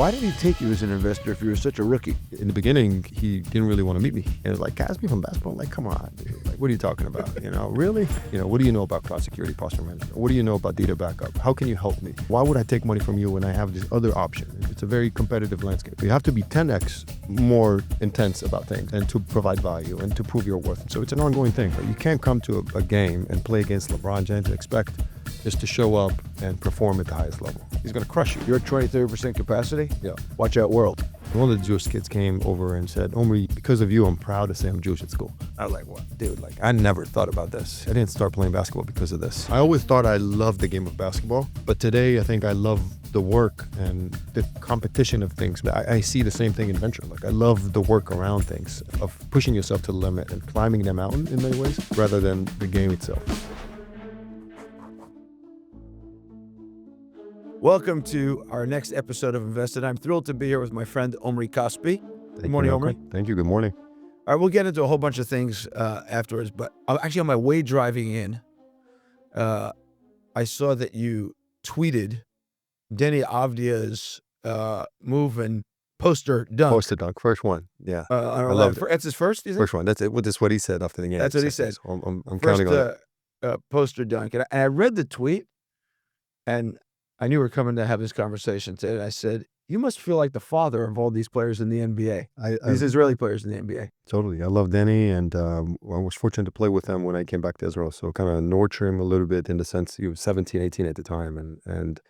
Why did he take you as an investor if you were such a rookie? In the beginning, he didn't really want to meet me. And it was like, Casspi from basketball? Like, come on, dude. Like, what are you talking about? Really? What do you know about cloud security, posture management? What do you know about data backup? How can you help me? Why would I take money from you when I have this other option? It's a very competitive landscape. You have to be 10x more intense about things and to provide value and to prove your worth. So it's an ongoing thing. But you can't come to a game and play against LeBron James and expect just to show up and perform at the highest level. He's going to crush you. You're at 20-30% capacity? Yeah. Watch out, world. One of the Jewish kids came over and said, Omri, because of you, I'm proud to say I'm Jewish at school. I was like, what? Dude, I never thought about this. I didn't start playing basketball because of this. I always thought I loved the game of basketball, but today I think I love the work and the competition of things. I see the same thing in venture. I love the work around things, of pushing yourself to the limit and climbing the mountain in many ways, rather than the game itself. Welcome to our next episode of Invested. I'm thrilled to be here with my friend Omri Casspi. Good morning, Omri. Thank you. Good morning. All right, we'll get into a whole bunch of things afterwards, but actually on my way driving in, I saw that you tweeted Denny Avdia's move and poster dunk. Poster dunk, first one. Yeah, I love it. That's his first, you think? First one. That's it. That's what he said after the game. That's what he said. So I'm First, counting on it. Poster dunk. And I read the tweet, and I knew we were coming to have this conversation today. And I said, you must feel like the father of all these players in the NBA, these Israeli players in the NBA. Totally. I love Denny, and I was fortunate to play with him when I came back to Israel. So kind of nurture him a little bit in the sense he was 17, 18 at the time. And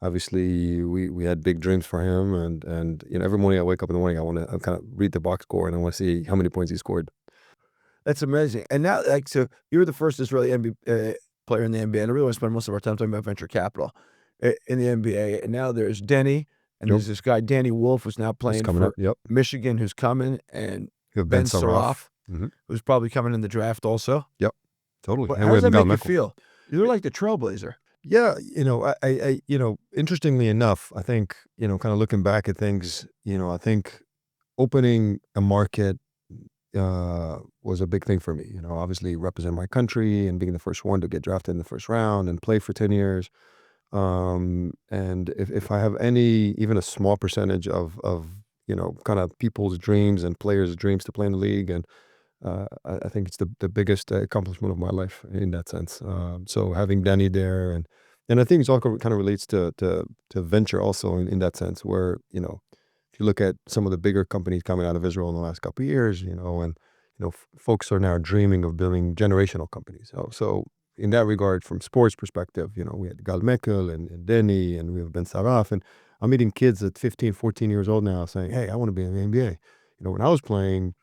obviously we had big dreams for him. And every morning I wake up in the morning, I want to kind of read the box score and I want to see how many points he scored. That's amazing. And now, so you were the first Israeli NBA, player in the NBA. And I really want to spend most of our time talking about venture capital in the NBA. And now there's Denny, and there's this guy, Danny Wolf, who's now playing for Michigan, who's coming, and Ben Saraf, who's probably coming in the draft also. Yep, totally. How does that make you feel? You're like the trailblazer. Yeah, I interestingly enough, I think, kind of looking back at things, I think opening a market was a big thing for me. Obviously represent my country and being the first one to get drafted in the first round and play for 10 years. And if I have even a small percentage of kind of people's dreams and players' dreams to play in the league, and I think it's the biggest accomplishment of my life in that sense. So having Danny there, and I think it's all kind of relates to venture also in that sense, where if you look at some of the bigger companies coming out of Israel in the last couple of years, folks are now dreaming of building generational companies. So in that regard, from sports perspective, we had Gal Mekel and Denny, and we have Ben Saraf, and I'm meeting kids at 15, 14 years old now saying, hey, I want to be in the NBA. When I was playing,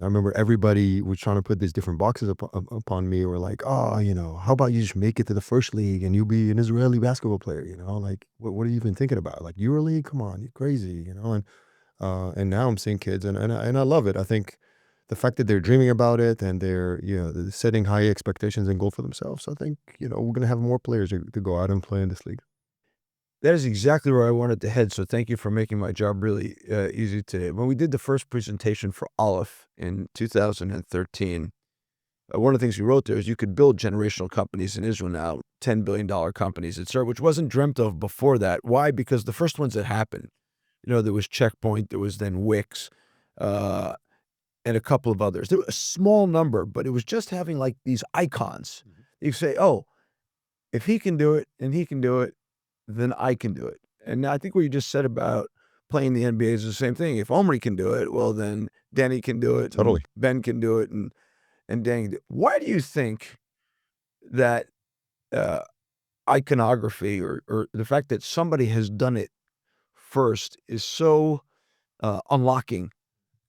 I remember everybody was trying to put these different boxes upon me, or like, oh, how about you just make it to the first league and you be an Israeli basketball player, like, what are you even thinking about? Like, EuroLeague? Come on, you're crazy, and now I'm seeing kids, and I love it. I think the fact that they're dreaming about it and they're setting high expectations and goal for themselves, I think we're going to have more players to go out and play in this league. That is exactly where I wanted to head. So thank you for making my job really easy today. When we did the first presentation for Aleph in 2013, one of the things we wrote there is you could build generational companies in Israel now, $10 billion companies, etc., which wasn't dreamt of before that. Why? Because the first ones that happened, there was Checkpoint, there was then Wix, and a couple of others. There was a small number, but it was just having like these icons. You say, oh, if he can do it and he can do it, then I can do it. And I think what you just said about playing the NBA is the same thing. If Omri can do it, well, then Danny can do it. Totally. Ben can do it, and Danny can do it. Why do you think that iconography or the fact that somebody has done it first is so unlocking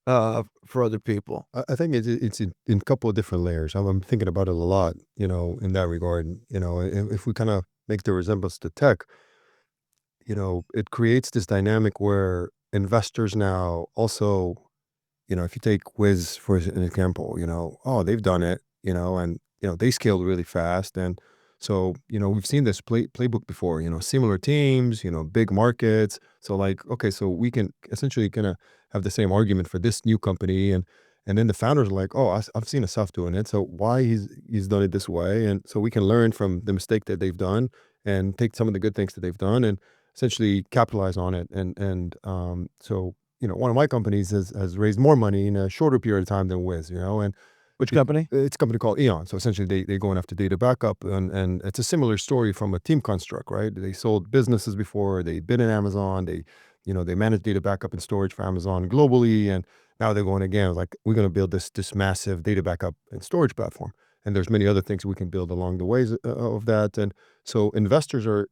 for other people? I think it's in a couple of different layers. I'm thinking about it a lot, in that regard. If we kind of make the resemblance to tech, it creates this dynamic where investors now also, if you take Wiz for an example, they've done it, and they scaled really fast, and so we've seen this playbook before, similar teams, big markets. So like, okay, so we can essentially kind of have the same argument for this new company, and then the founders are like, oh, I've seen Asaf doing it, so why he's done it this way, and so we can learn from the mistake that they've done and take some of the good things that they've done, and essentially capitalize on it. So one of my companies has raised more money in a shorter period of time than Wiz, and Which company? it's a company called Eon. So essentially they're going after data backup, and it's a similar story from a team construct, right? They sold businesses before, they've been in Amazon, they manage data backup and storage for Amazon globally, and now they're going again, like, we're going to build this massive data backup and storage platform. And there's many other things we can build along the ways of that. And so investors are,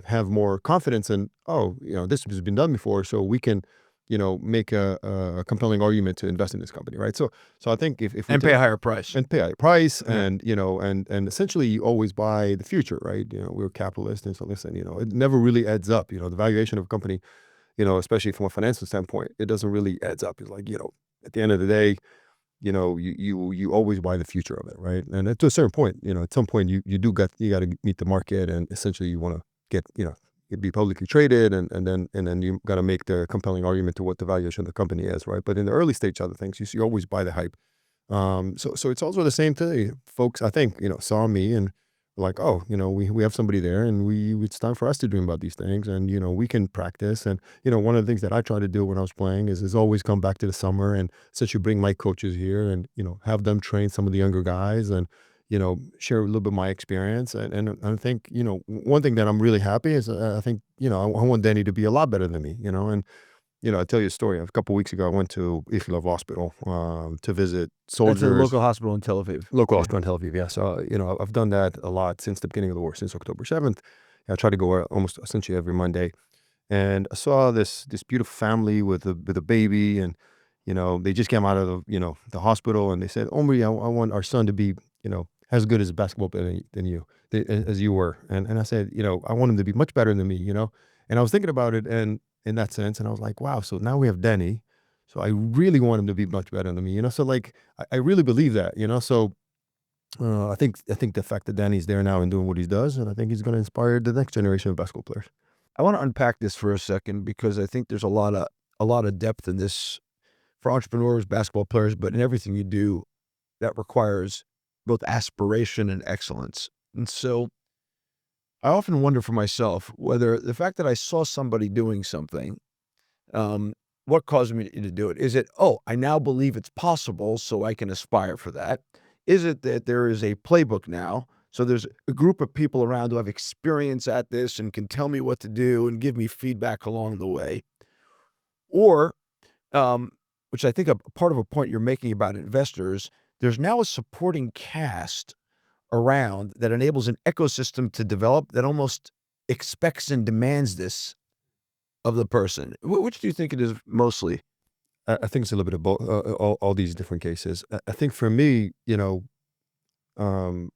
have more confidence in, oh, this has been done before, so we can, make a compelling argument to invest in this company, right? So I think if we And pay a higher price. and pay a price, Yeah. and essentially you always buy the future, right? We're capitalists, and so listen, it never really adds up. The valuation of a company, especially from a financial standpoint, it doesn't really adds up. It's like, at the end of the day, you always buy the future of it, right? And to a certain point, at some point you got to meet the market, and essentially you want to get, it'd be publicly traded, and then you got to make the compelling argument to what the valuation of the company is, right? But in the early stage other things, you always buy the hype. So it's also the same thing. Folks, I think, saw me and were like, oh, we have somebody there, and it's time for us to dream about these things, and we can practice. And one of the things that I try to do when I was playing is always come back to the summer, and essentially bring my coaches here, and have them train some of the younger guys, and share a little bit of my experience. And I think one thing that I'm really happy is, I think I want Danny to be a lot better than me, and I'll tell you a story. A couple of weeks ago, I went to Ichilov Hospital to visit That's a soldiers. local hospital in Tel Aviv. Local Yeah. hospital in Tel Aviv, yeah. So, I've done that a lot since the beginning of the war, since October 7th. I try to go almost essentially every Monday. And I saw this beautiful family with a baby, and, they just came out of the hospital, and they said, Omri, I want our son to be, as good as a basketball player than you, as you were. And I said, I want him to be much better than me, And I was thinking about it, and in that sense, and I was like, wow, so now we have Denny. So I really want him to be much better than me, So like, I really believe that, So I think the fact that Danny's there now and doing what he does, and I think he's going to inspire the next generation of basketball players. I want to unpack this for a second, because I think there's a lot of depth in this for entrepreneurs, basketball players, but in everything you do that requires both aspiration and excellence. And so I often wonder for myself whether the fact that I saw somebody doing something, what caused me to do it? Is it, oh, I now believe it's possible, so I can aspire for that? Is it that there is a playbook now? So there's a group of people around who have experience at this and can tell me what to do and give me feedback along the way. Or, which I think a part of a point you're making about investors, there's now a supporting cast around that enables an ecosystem to develop that almost expects and demands this of the person. Which do you think it is mostly? I think it's a little bit of both, all these different cases. I think for me, um,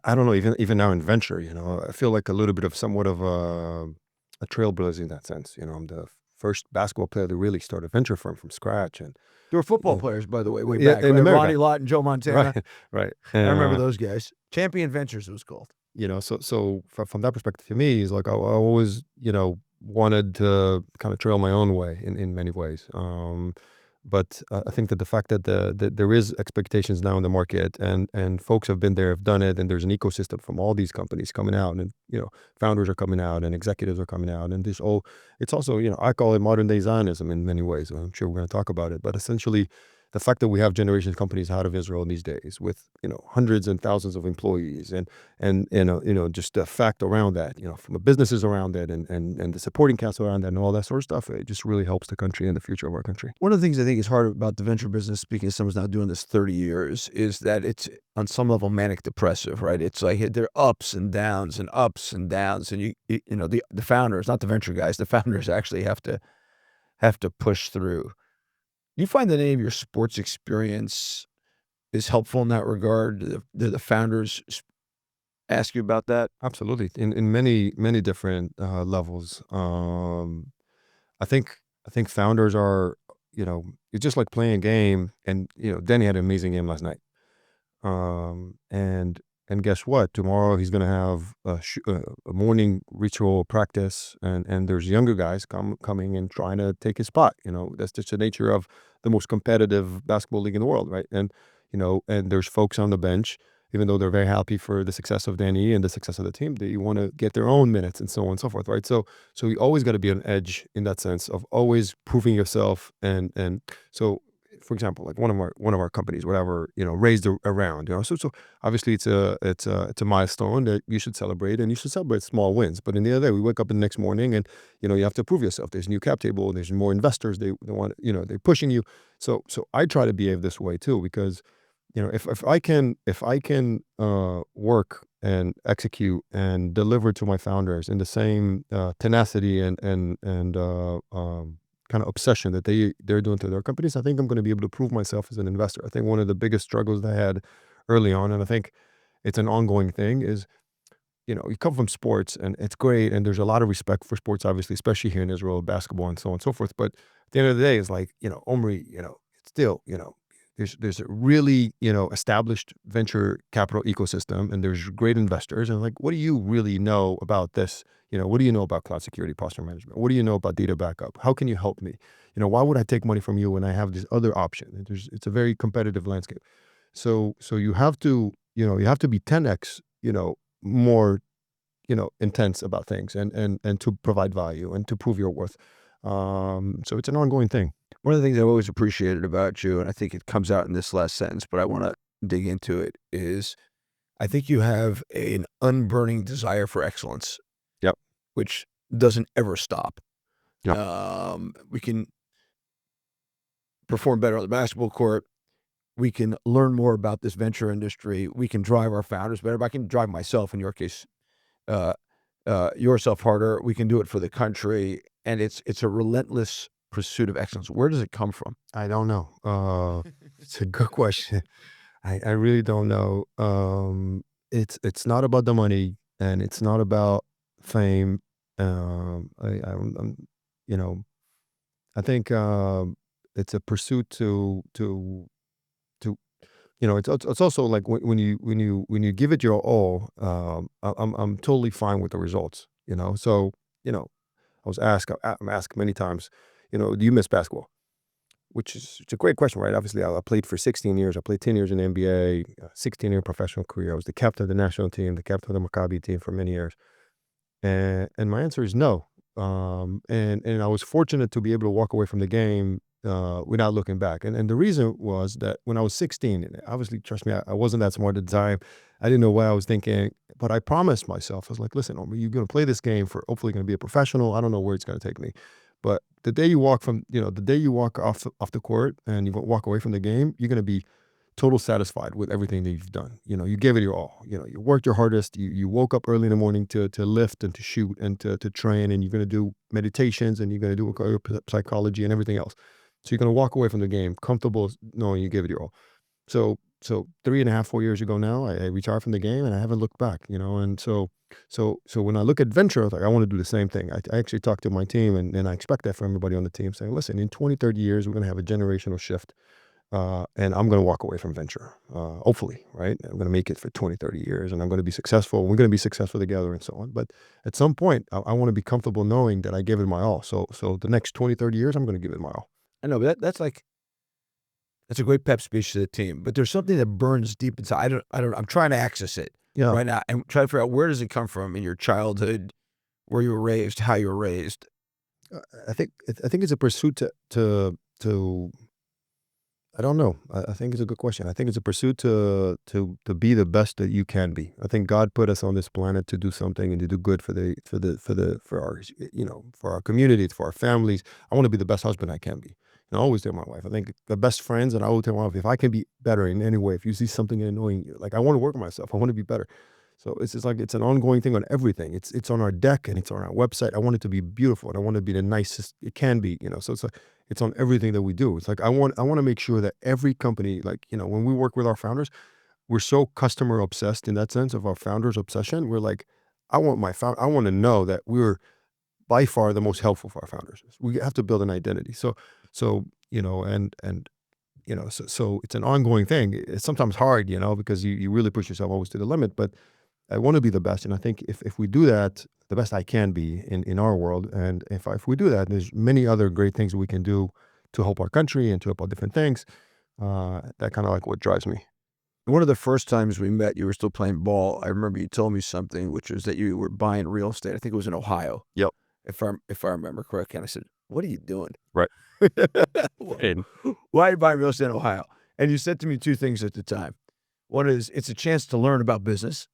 I don't know, even now in venture, I feel like a little bit of somewhat of a trailblazer in that sense. I'm the first basketball player to really start a venture firm from scratch. And There were football Yeah. players, by the way, way Yeah, back, in right? America. Ronnie Lott and Joe Montana. Right, right. I remember those guys. Champion Ventures, it was called. So from that perspective, for me, is like I always, wanted to kind of trail my own way in many ways. But I think that the fact that there is expectations now in the market, and folks have been there, have done it, and there's an ecosystem from all these companies coming out, and founders are coming out, and executives are coming out, and it's also, I call it modern day Zionism in many ways. I'm sure we're going to talk about it, but essentially, the fact that we have generations of companies out of Israel these days with hundreds and thousands of employees, and just the fact around that, from the businesses around it, and the supporting cast around that, and all that sort of stuff, it just really helps the country and the future of our country. One of the things I think is hard about the venture business, speaking as someone's now doing this 30 years, is that it's on some level manic depressive, right? It's like there are ups and downs and ups and downs, and the founders, not the venture guys, the founders actually have to push through. Do you find that any of your sports experience is helpful in that regard? Do the founders ask you about that? Absolutely, in many different levels. I think founders are, it's just like playing a game, and Danny had an amazing game last night. And guess what? Tomorrow he's going to have a morning ritual practice, and there's younger guys coming and trying to take his spot. That's just the nature of the most competitive basketball league in the world, right? And and there's folks on the bench, even though they're very happy for the success of Danny and the success of the team, they want to get their own minutes and so on and so forth, right? So you always got to be on edge in that sense of always proving yourself. And so, for example, like one of our companies, whatever, raised a round, so obviously it's a milestone that you should celebrate, and you should celebrate small wins. But in the other day, we wake up the next morning, and you have to prove yourself. There's a new cap table, there's more investors, they want, they're pushing you. So I try to behave this way too, because if I can work and execute and deliver to my founders in the same tenacity and kind of obsession that they're doing to their companies, I think I'm going to be able to prove myself as an investor. I think one of the biggest struggles that I had early on, and I think it's an ongoing thing, is you come from sports, and it's great, and there's a lot of respect for sports, obviously, especially here in Israel, basketball and so on and so forth. But at the end of the day, it's like, Omri, it's still, there's a really, established venture capital ecosystem, and there's great investors. And like, what do you really know about this? What do you know about cloud security, posture management? What do you know about data backup? How can you help me? Why would I take money from you when I have this other option? And it's a very competitive landscape. So you have to, be 10x, more, intense about things, and to provide value and to prove your worth. So it's an ongoing thing. One of the things I've always appreciated about you, and I think it comes out in this last sentence, but I want to dig into it, is I think you have an unburning desire for excellence. Yep. Which doesn't ever stop. Yep. We can perform better on the basketball court. We can learn more about this venture industry. We can drive our founders better. But I can drive myself, in your case, yourself harder. We can do it for the country. And it's a relentless pursuit of excellence. Where does it come from? I don't know. It's a good question. I really don't know. It's not about the money, and it's not about fame. I'm, I think it's a pursuit to it's also like when you give it your all. I'm totally fine with the results. So I'm asked many times, do you miss basketball? Which is, it's a great question, right? Obviously, I played for 16 years. I played 10 years in the NBA, 16-year professional career. I was the captain of the national team, the captain of the Maccabi team for many years. And my answer is no. And I was fortunate to be able to walk away from the game without looking back. And the reason was that when I was 16, and obviously, trust me, I wasn't that smart at the time. I didn't know what I was thinking, but I promised myself, I was like, listen, Omri, you're going to play this game for hopefully going to be a professional. I don't know where it's going to take me. But the day you walk off the court and you walk away from the game, you're going to be total satisfied with everything that you've done. You gave it your all. You worked your hardest. You woke up early in the morning to lift and to shoot and to train, and you're going to do meditations, and you're going to do psychology and everything else. So you're going to walk away from the game comfortable knowing you gave it your all. So 3.5, 4 years ago now, I retired from the game, and I haven't looked back, and so when I look at venture, I was like, I want to do the same thing. I actually talked to my team, and I expect that from everybody on the team, saying, listen, in 20, 30 years, we're going to have a generational shift. And I'm going to walk away from venture, hopefully, right? I'm going to make it for 20, 30 years, and I'm going to be successful. We're going to be successful together and so on. But at some point, I want to be comfortable knowing that I gave it my all. So the next 20, 30 years, I'm going to give it my all. I know, but that's a great pep speech to the team. But there's something that burns deep inside. I'm trying to access it right now and try to figure out, where does it come from in your childhood, where you were raised, how you were raised. I think it's a pursuit to I don't know. I think it's a good question. I think it's a pursuit to be the best that you can be. I think God put us on this planet to do something and to do good for our communities, for our families. I want to be the best husband I can be. And I always tell my wife, I think the best friends, and I always tell my wife, if I can be better in any way, if you see something annoying you, like, I want to work on myself. I want to be better. So it's just like, it's an ongoing thing on everything. It's on our deck, and it's on our website. I want it to be beautiful, and I want it to be the nicest it can be, So it's like, it's on everything that we do. It's like, I want to make sure that every company, like, when we work with our founders, we're so customer obsessed in that sense of our founders' obsession. We're like, I want to know that we're by far the most helpful for our founders. We have to build an identity. So it's an ongoing thing. It's sometimes hard, because you really push yourself always to the limit, but I want to be the best. And I think if we do that, the best I can be in our world, and if we do that, there's many other great things we can do to help our country and to help our different things. That kind of like what drives me. One of the first times we met, you were still playing ball. I remember you told me something, which was that you were buying real estate. I think it was in Ohio, Yep. if I remember correctly. And I said, "What are you doing? Right. Wh- Why are you buying real estate in Ohio?" And you said to me two things at the time. One is it's a chance to learn about business,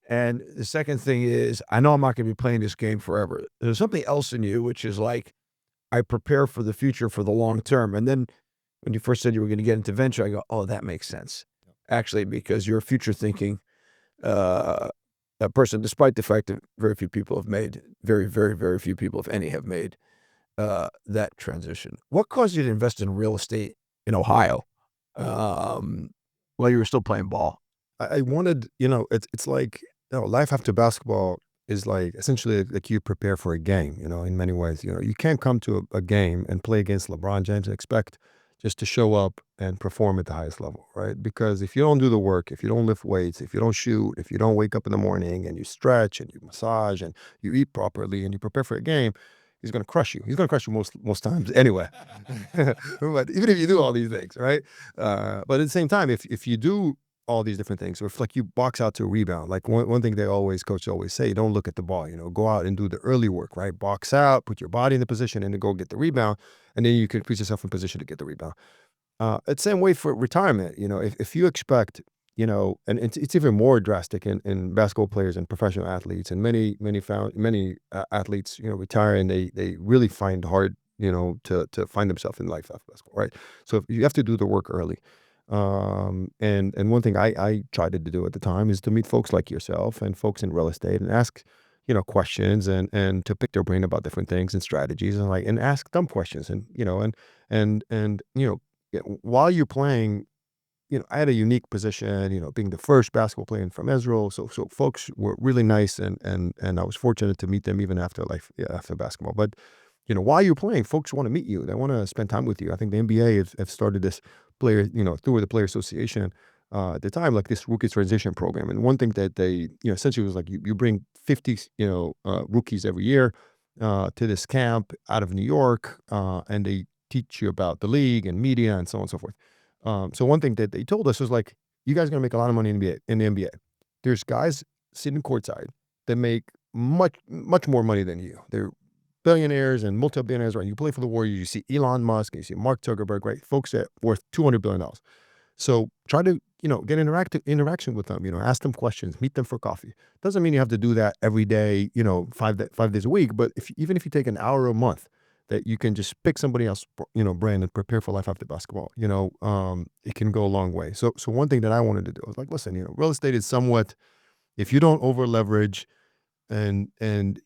and the second thing is I know I'm not going to be playing this game forever. There's something else in you, which is like I prepare for the future for the long term. And then when you first said you were going to get into venture, I go, "Oh, that makes sense." Actually, because you're a future thinking uh, a person, despite the fact that very few people have made, very, very, very few people, if any, have made that transition. What caused you to invest in real estate in Ohio um, while you were still playing ball? I wanted, it's like, life after basketball is like essentially like you prepare for a game, in many ways. You can't come to a game and play against LeBron James and expect just to show up and perform at the highest level, right? Because if you don't do the work, if you don't lift weights, if you don't shoot, if you don't wake up in the morning and you stretch and you massage and you eat properly and you prepare for a game, he's going to crush you. He's going to crush you most times anyway. But even if you do all these things, right? But at the same time, if you do all these different things, or if like you box out to a rebound, like one thing coaches always say, don't look at the ball, go out and do the early work, right? Box out, put your body in the position and then go get the rebound. And then you can put yourself in position to get the rebound. It's the same way for retirement. If you expect, and it's even more drastic in basketball players and professional athletes, and many athletes, retire and they really find hard, to find themselves in life after basketball, right? So you have to do the work early. And one thing I tried to do at the time is to meet folks like yourself and folks in real estate and ask, questions and to pick their brain about different things and strategies and ask dumb questions and while you're playing, I had a unique position, being the first basketball player from Israel. So folks were really nice and I was fortunate to meet them even after life, yeah, after basketball. But while you're playing, folks want to meet you. They want to spend time with you. I think the NBA have started this player, through the player association at the time, like this rookie transition program. And one thing that they, essentially was like you bring 50, rookies every year to this camp out of New York, and they teach you about the league and media and so on and so forth. So one thing that they told us was like, you guys are gonna make a lot of money in the NBA. There's guys sitting courtside that make much more money than you. They're billionaires and multi-billionaires, right? You play for the Warriors, you see Elon Musk, you see Mark Zuckerberg, right? Folks that worth $200 billion. So try to, get interaction with them, ask them questions, meet them for coffee. Doesn't mean you have to do that every day, 5 days a week, but even if you take an hour a month, that you can just pick somebody else, brain and prepare for life after basketball, it can go a long way. So one thing that I wanted to do was like, listen, real estate is somewhat, if you don't over leverage and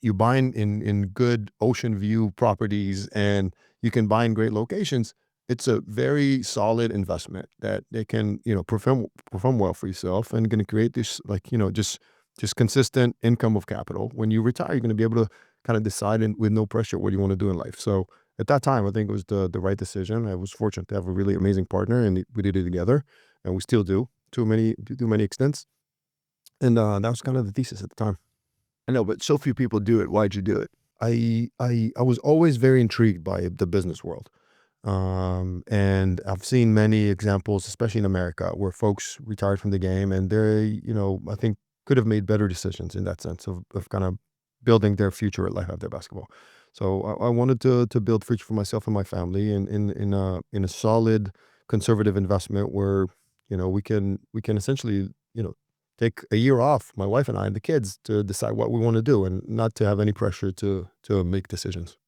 you buy in good ocean view properties and you can buy in great locations, it's a very solid investment that they can, perform well for yourself and going to create this like, just consistent income of capital. When you retire, you're going to be able to kind of decide with no pressure what you want to do in life. So at that time, I think it was the right decision. I was fortunate to have a really amazing partner and we did it together and we still do to many extents. And that was kind of the thesis at the time. I know, but so few people do it. Why'd you do it? I was always very intrigued by the business world. And I've seen many examples, especially in America, where folks retired from the game and they, I think could have made better decisions in that sense of kind of building their future life after basketball. So I wanted to build future for myself and my family in a solid conservative investment where, we can essentially, take a year off, my wife and I and the kids, to decide what we want to do and not to have any pressure to make decisions.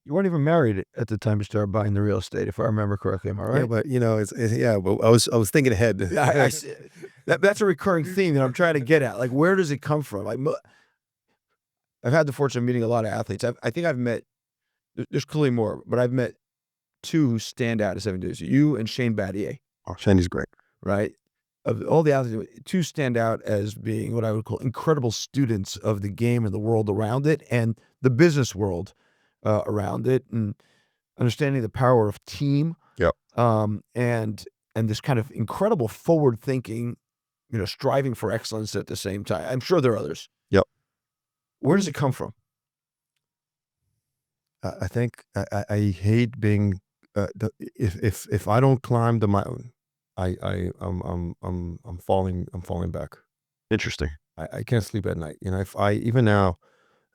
You weren't even married at the time you started buying the real estate, if I remember correctly. Am I Yeah, right? but yeah, but I was thinking ahead. Yeah, I see. That's a recurring theme that I'm trying to get at. Like, where does it come from? Like, I've had the fortune of meeting a lot of athletes. I think I've met. There's clearly more, but I've met two who stand out as having to do. You and Shane Battier, Oh, Shandy's great. right? Of all the athletes, two stand out as being what I would call incredible students of the game and the world around it, and the business world around it, and understanding the power of team, Yep. and this kind of incredible forward thinking, striving for excellence at the same time. I'm sure there are others. Yep. Where does it come from? I think I hate being if I don't climb the mountain, I'm falling back. Interesting. I can't sleep at night. If I even now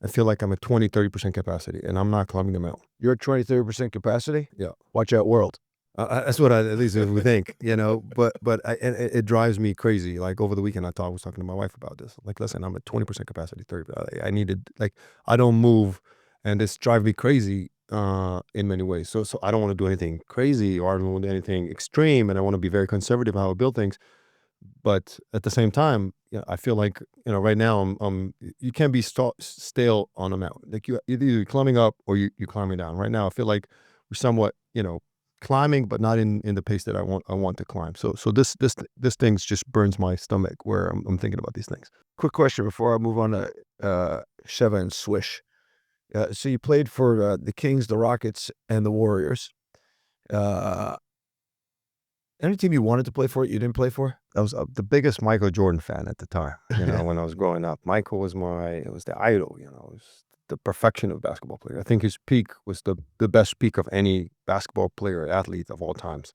I feel like I'm at 20-30% capacity and I'm not climbing the mountain. You're at 20-30% capacity? Yeah. Watch out, world. That's what at least we think, but and it drives me crazy. Like over the weekend, I was talking to my wife about this. Like, listen, I'm at 20% capacity, 30. I needed, like, I don't move, and this drives me crazy in many ways. So I don't want to do anything crazy, or I don't want to do anything extreme, and I want to be very conservative how I build things. But at the same time, I feel like, right now you can't be stale on a mountain. Like, you're either climbing up or you're climbing down. Right now, I feel like we're somewhat, climbing, but not in the pace that I want to climb. So this thing just burns my stomach where I'm thinking about these things. Quick question before I move on to Sheva and Swish. So you played for the Kings, the Rockets, and the Warriors. Any team you wanted to play for, you didn't play for? I was the biggest Michael Jordan fan at the time, when I was growing up. Michael was the idol, it was the perfection of basketball player. I think his peak was the best peak of any basketball player, athlete of all times.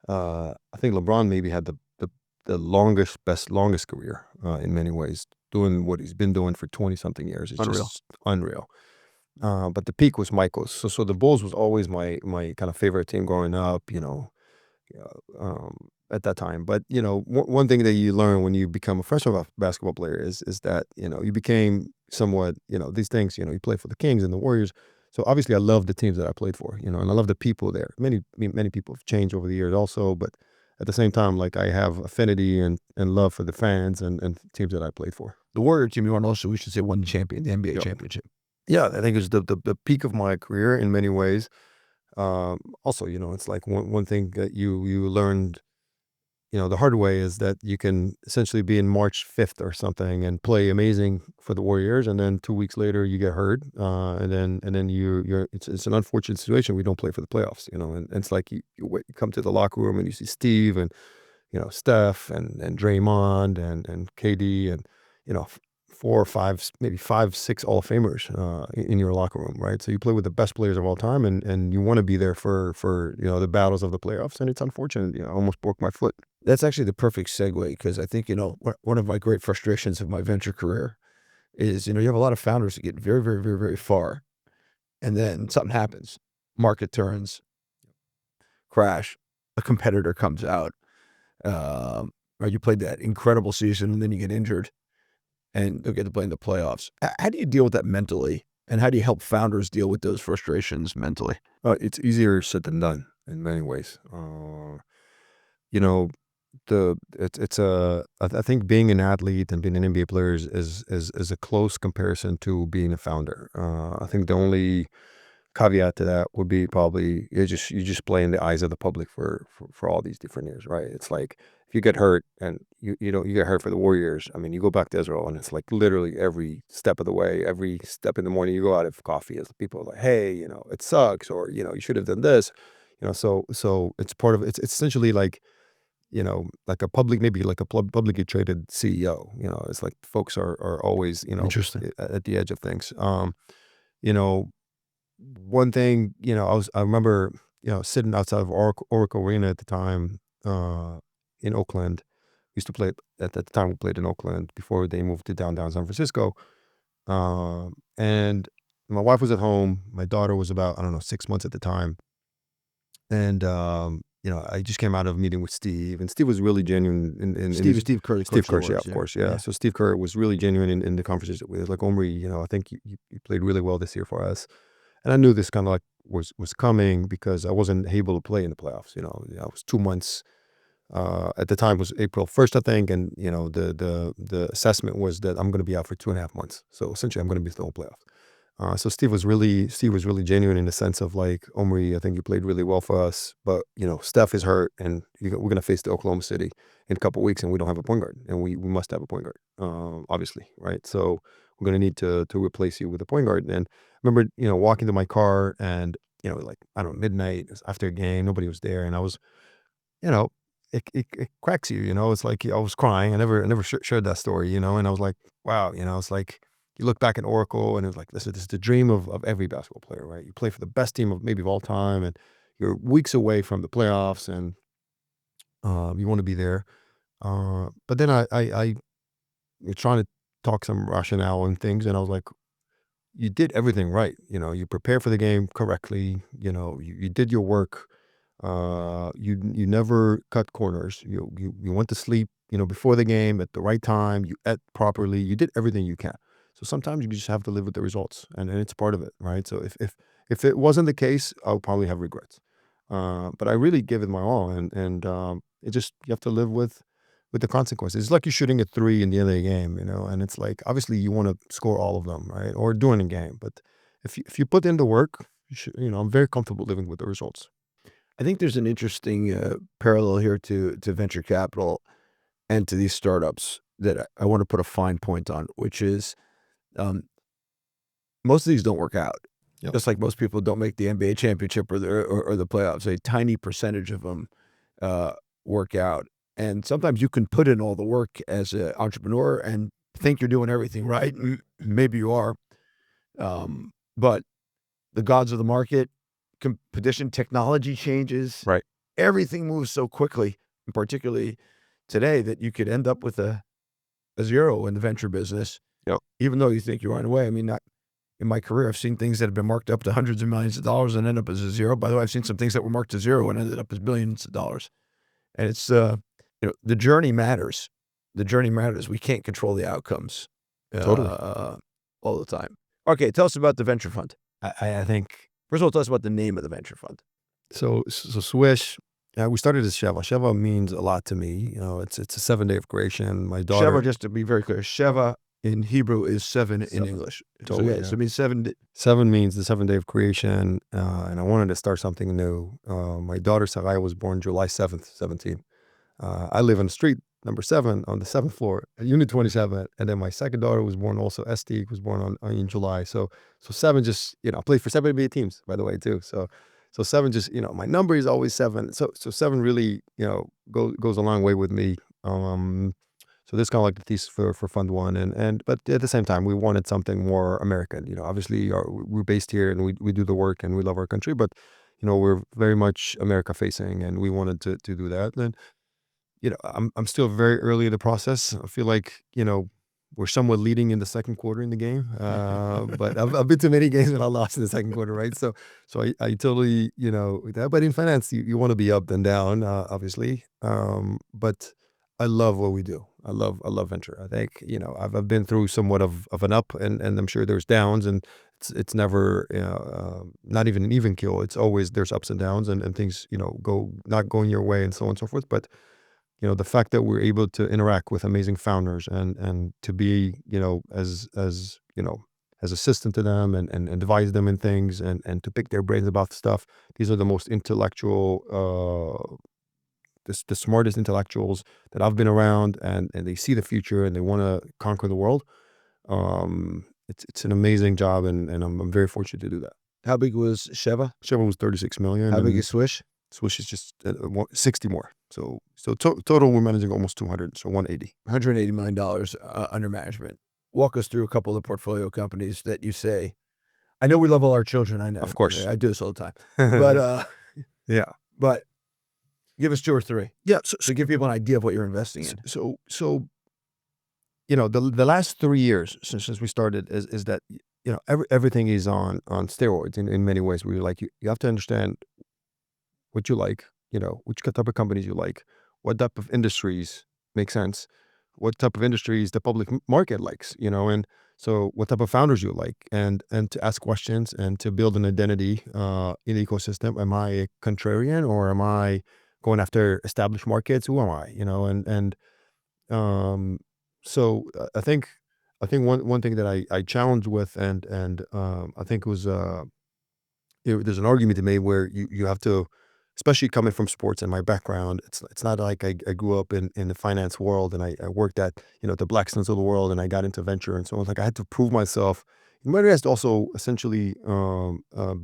I think LeBron maybe had the longest career in many ways, doing what he's been doing for 20 something years. It's Unreal. just unreal. But the peak was Michael's. So the Bulls was always my kind of favorite team growing up, at that time. But one thing that you learn when you become a professional basketball player is that you became somewhat, these things. You play for the Kings and the Warriors. So obviously I love the teams that I played for, and I love the people there. Many people have changed over the years also, but at the same time, like, I have affinity and love for the fans and teams that I played for. The Warrior team, you want also, we should say, won the NBA Yep. championship. Yeah, I think it was the peak of my career in many ways. Also, it's like one thing that you learned, the hard way, is that you can essentially be in March 5th or something and play amazing for the Warriors, and then 2 weeks later you get hurt, and then it's an unfortunate situation. We don't play for the playoffs, and it's like you come to the locker room and you see Steve and Steph and Draymond and KD and 4 or 5, maybe 5, 6 Hall of Famers in your locker room, right? So you play with the best players of all time, and you want to be there for the battles of the playoffs. And it's unfortunate, I almost broke my foot. That's actually the perfect segue, because I think, one of my great frustrations of my venture career is, you have a lot of founders that get very, very, very, very far, and then something happens. Market turns, crash, a competitor comes out, or you played that incredible season and then you get injured and you'll get to play in the playoffs. How do you deal with that mentally? And how do you help founders deal with those frustrations mentally? It's easier said than done in many ways. You know, I think being an athlete and being an NBA player is a close comparison to being a founder. I think the only caveat to that would be probably you just play in the eyes of the public for all these different years, right? It's like, if you get hurt and you get hurt for the Warriors. I mean, you go back to Israel and it's like literally every step of the way, every step in the morning you go out of coffee, as people are like, hey, it sucks, or you should have done this, so it's part of it's essentially like, like a public, maybe like a publicly traded CEO. It's like folks are always, Interesting. at the edge of things. You know, One thing, I remember, sitting outside of Oracle Arena at the time, in Oakland. We used to play at the time. We played in Oakland before they moved to downtown San Francisco. And my wife was at home. My daughter was about, I don't know, 6 months at the time. And I just came out of a meeting with Steve, and Steve was really genuine in Steve Kerr, the Steve coach Kerr, of the yeah, Warriors, of course, yeah. So Steve Kerr was really genuine in the conversation with us. Like, Omri, I think you played really well this year for us. And I knew this kind of like was coming, because I wasn't able to play in the playoffs. I was 2 months. At the time, it was April 1st, I think, and the assessment was that I'm going to be out for 2.5 months. So essentially, I'm going to miss the whole playoff. So Steve was really genuine in the sense of like, Omri, I think you played really well for us, but Steph is hurt, and we're going to face the Oklahoma City in a couple of weeks, and we don't have a point guard, and we must have a point guard, obviously, right? So we're going to need to replace you with a point guard. And I remember, walking to my car, and like, I don't know, midnight, it was after a game, nobody was there, and I was, you know, it cracks you, it's like I was crying. I never shared that story, and I was like, wow, it's like you look back at Oracle, and it was like, this is the dream of every basketball player, right? You play for the best team of maybe of all time, and you're weeks away from the playoffs, and You want to be there. But then I you're trying to talk some rationale and things, and I was like, you did everything right. You prepared for the game correctly. You did your work. You never cut corners. You went to sleep, before the game at the right time. You ate properly. You did everything you can. So sometimes you just have to live with the results, and it's part of it, right? So if it wasn't the case, I'll probably have regrets. But I really gave it my all, and it just you have to live with the consequences. It's like you're shooting a three in the end of the game, and it's like obviously you want to score all of them, right? Or during the game, but if you put in the work, I'm very comfortable living with the results. I think there's an interesting parallel here to venture capital and to these startups that I want to put a fine point on, which is um, most of these don't work out. Yep. Just like most people don't make the NBA championship or the playoffs. A tiny percentage of them uh, work out. And sometimes you can put in all the work as an entrepreneur and think you're doing everything right. Maybe you are. But the gods of the market, competition, technology changes. Right. Everything moves so quickly, and particularly today, that you could end up with a zero in the venture business. Yep. Even though you think you're on the way. I mean, not in my career, I've seen things that have been marked up to hundreds of millions of dollars and end up as a zero. By the way, I've seen some things that were marked to zero and ended up as billions of dollars. And it's the journey matters. The journey matters. We can't control the outcomes Totally. all the time. Okay, tell us about the venture fund. I think First of all, tell us about the name of the venture fund. so. Swish. We started as Sheva. Sheva means a lot to me. It's a 7 day of creation. My daughter. Sheva, just to be very clear, Sheva in Hebrew is seven in Seven. English. Totally, So, yeah. so it means seven. 7 means the 7 day of creation, and I wanted to start something new. My daughter Sarai was born July 7th, 17. I live on the street number 7 on the 7th floor, at Unit 27, and then my second daughter was born also. St was born in July. So 7 just I played for 7 NBA teams, by the way, too. So 7 just my number is always 7. So 7 really goes a long way with me. So this is kind of like the thesis for Fund One, and but at the same time, we wanted something more American. Obviously, we're based here and we do the work and we love our country, but we're very much America facing, and we wanted to do that. And I'm still very early in the process. I feel like we're somewhat leading in the second quarter in the game, but I've been to many games and I lost in the second quarter, right? So I totally that. But in finance, you want to be up and down, obviously. But I love what we do. I love venture. I think I've been through somewhat of an up, and I'm sure there's downs, and it's never not even an even keel. It's always there's ups and downs, and things go not going your way, and so on and so forth. But the fact that we're able to interact with amazing founders and to be as assistant to them and advise them in things and to pick their brains about stuff. These are the most intellectual the smartest intellectuals that I've been around, and they see the future and they want to conquer the world. It's an amazing job, and I'm very fortunate to do that. How big was Sheva? Sheva was 36 million. How big and is Swish? Swish is just 60 more. So total we're managing almost 200, so 180. $180 million under management. Walk us through a couple of the portfolio companies that you say, I know we love all our children. I know. Of course. I do this all the time. But Yeah. but give us 2 or 3. Yeah. So give people an idea of what you're investing in. So the last 3 years since we started is that everything is on steroids in many ways. Where you have to understand what you like, which type of companies you like, what type of industries make sense, what type of industries the public market likes, and so what type of founders you like, and to ask questions and to build an identity in the ecosystem. Am I a contrarian, or am I going after established markets? Who am I? Um, so I think one thing that I challenged with, and I think was there's an argument to be made where you have to, especially coming from sports and my background, it's not like I grew up in the finance world and I worked at the Blackstones of the world and I got into venture and so on. Like I had to prove myself. But it has to also essentially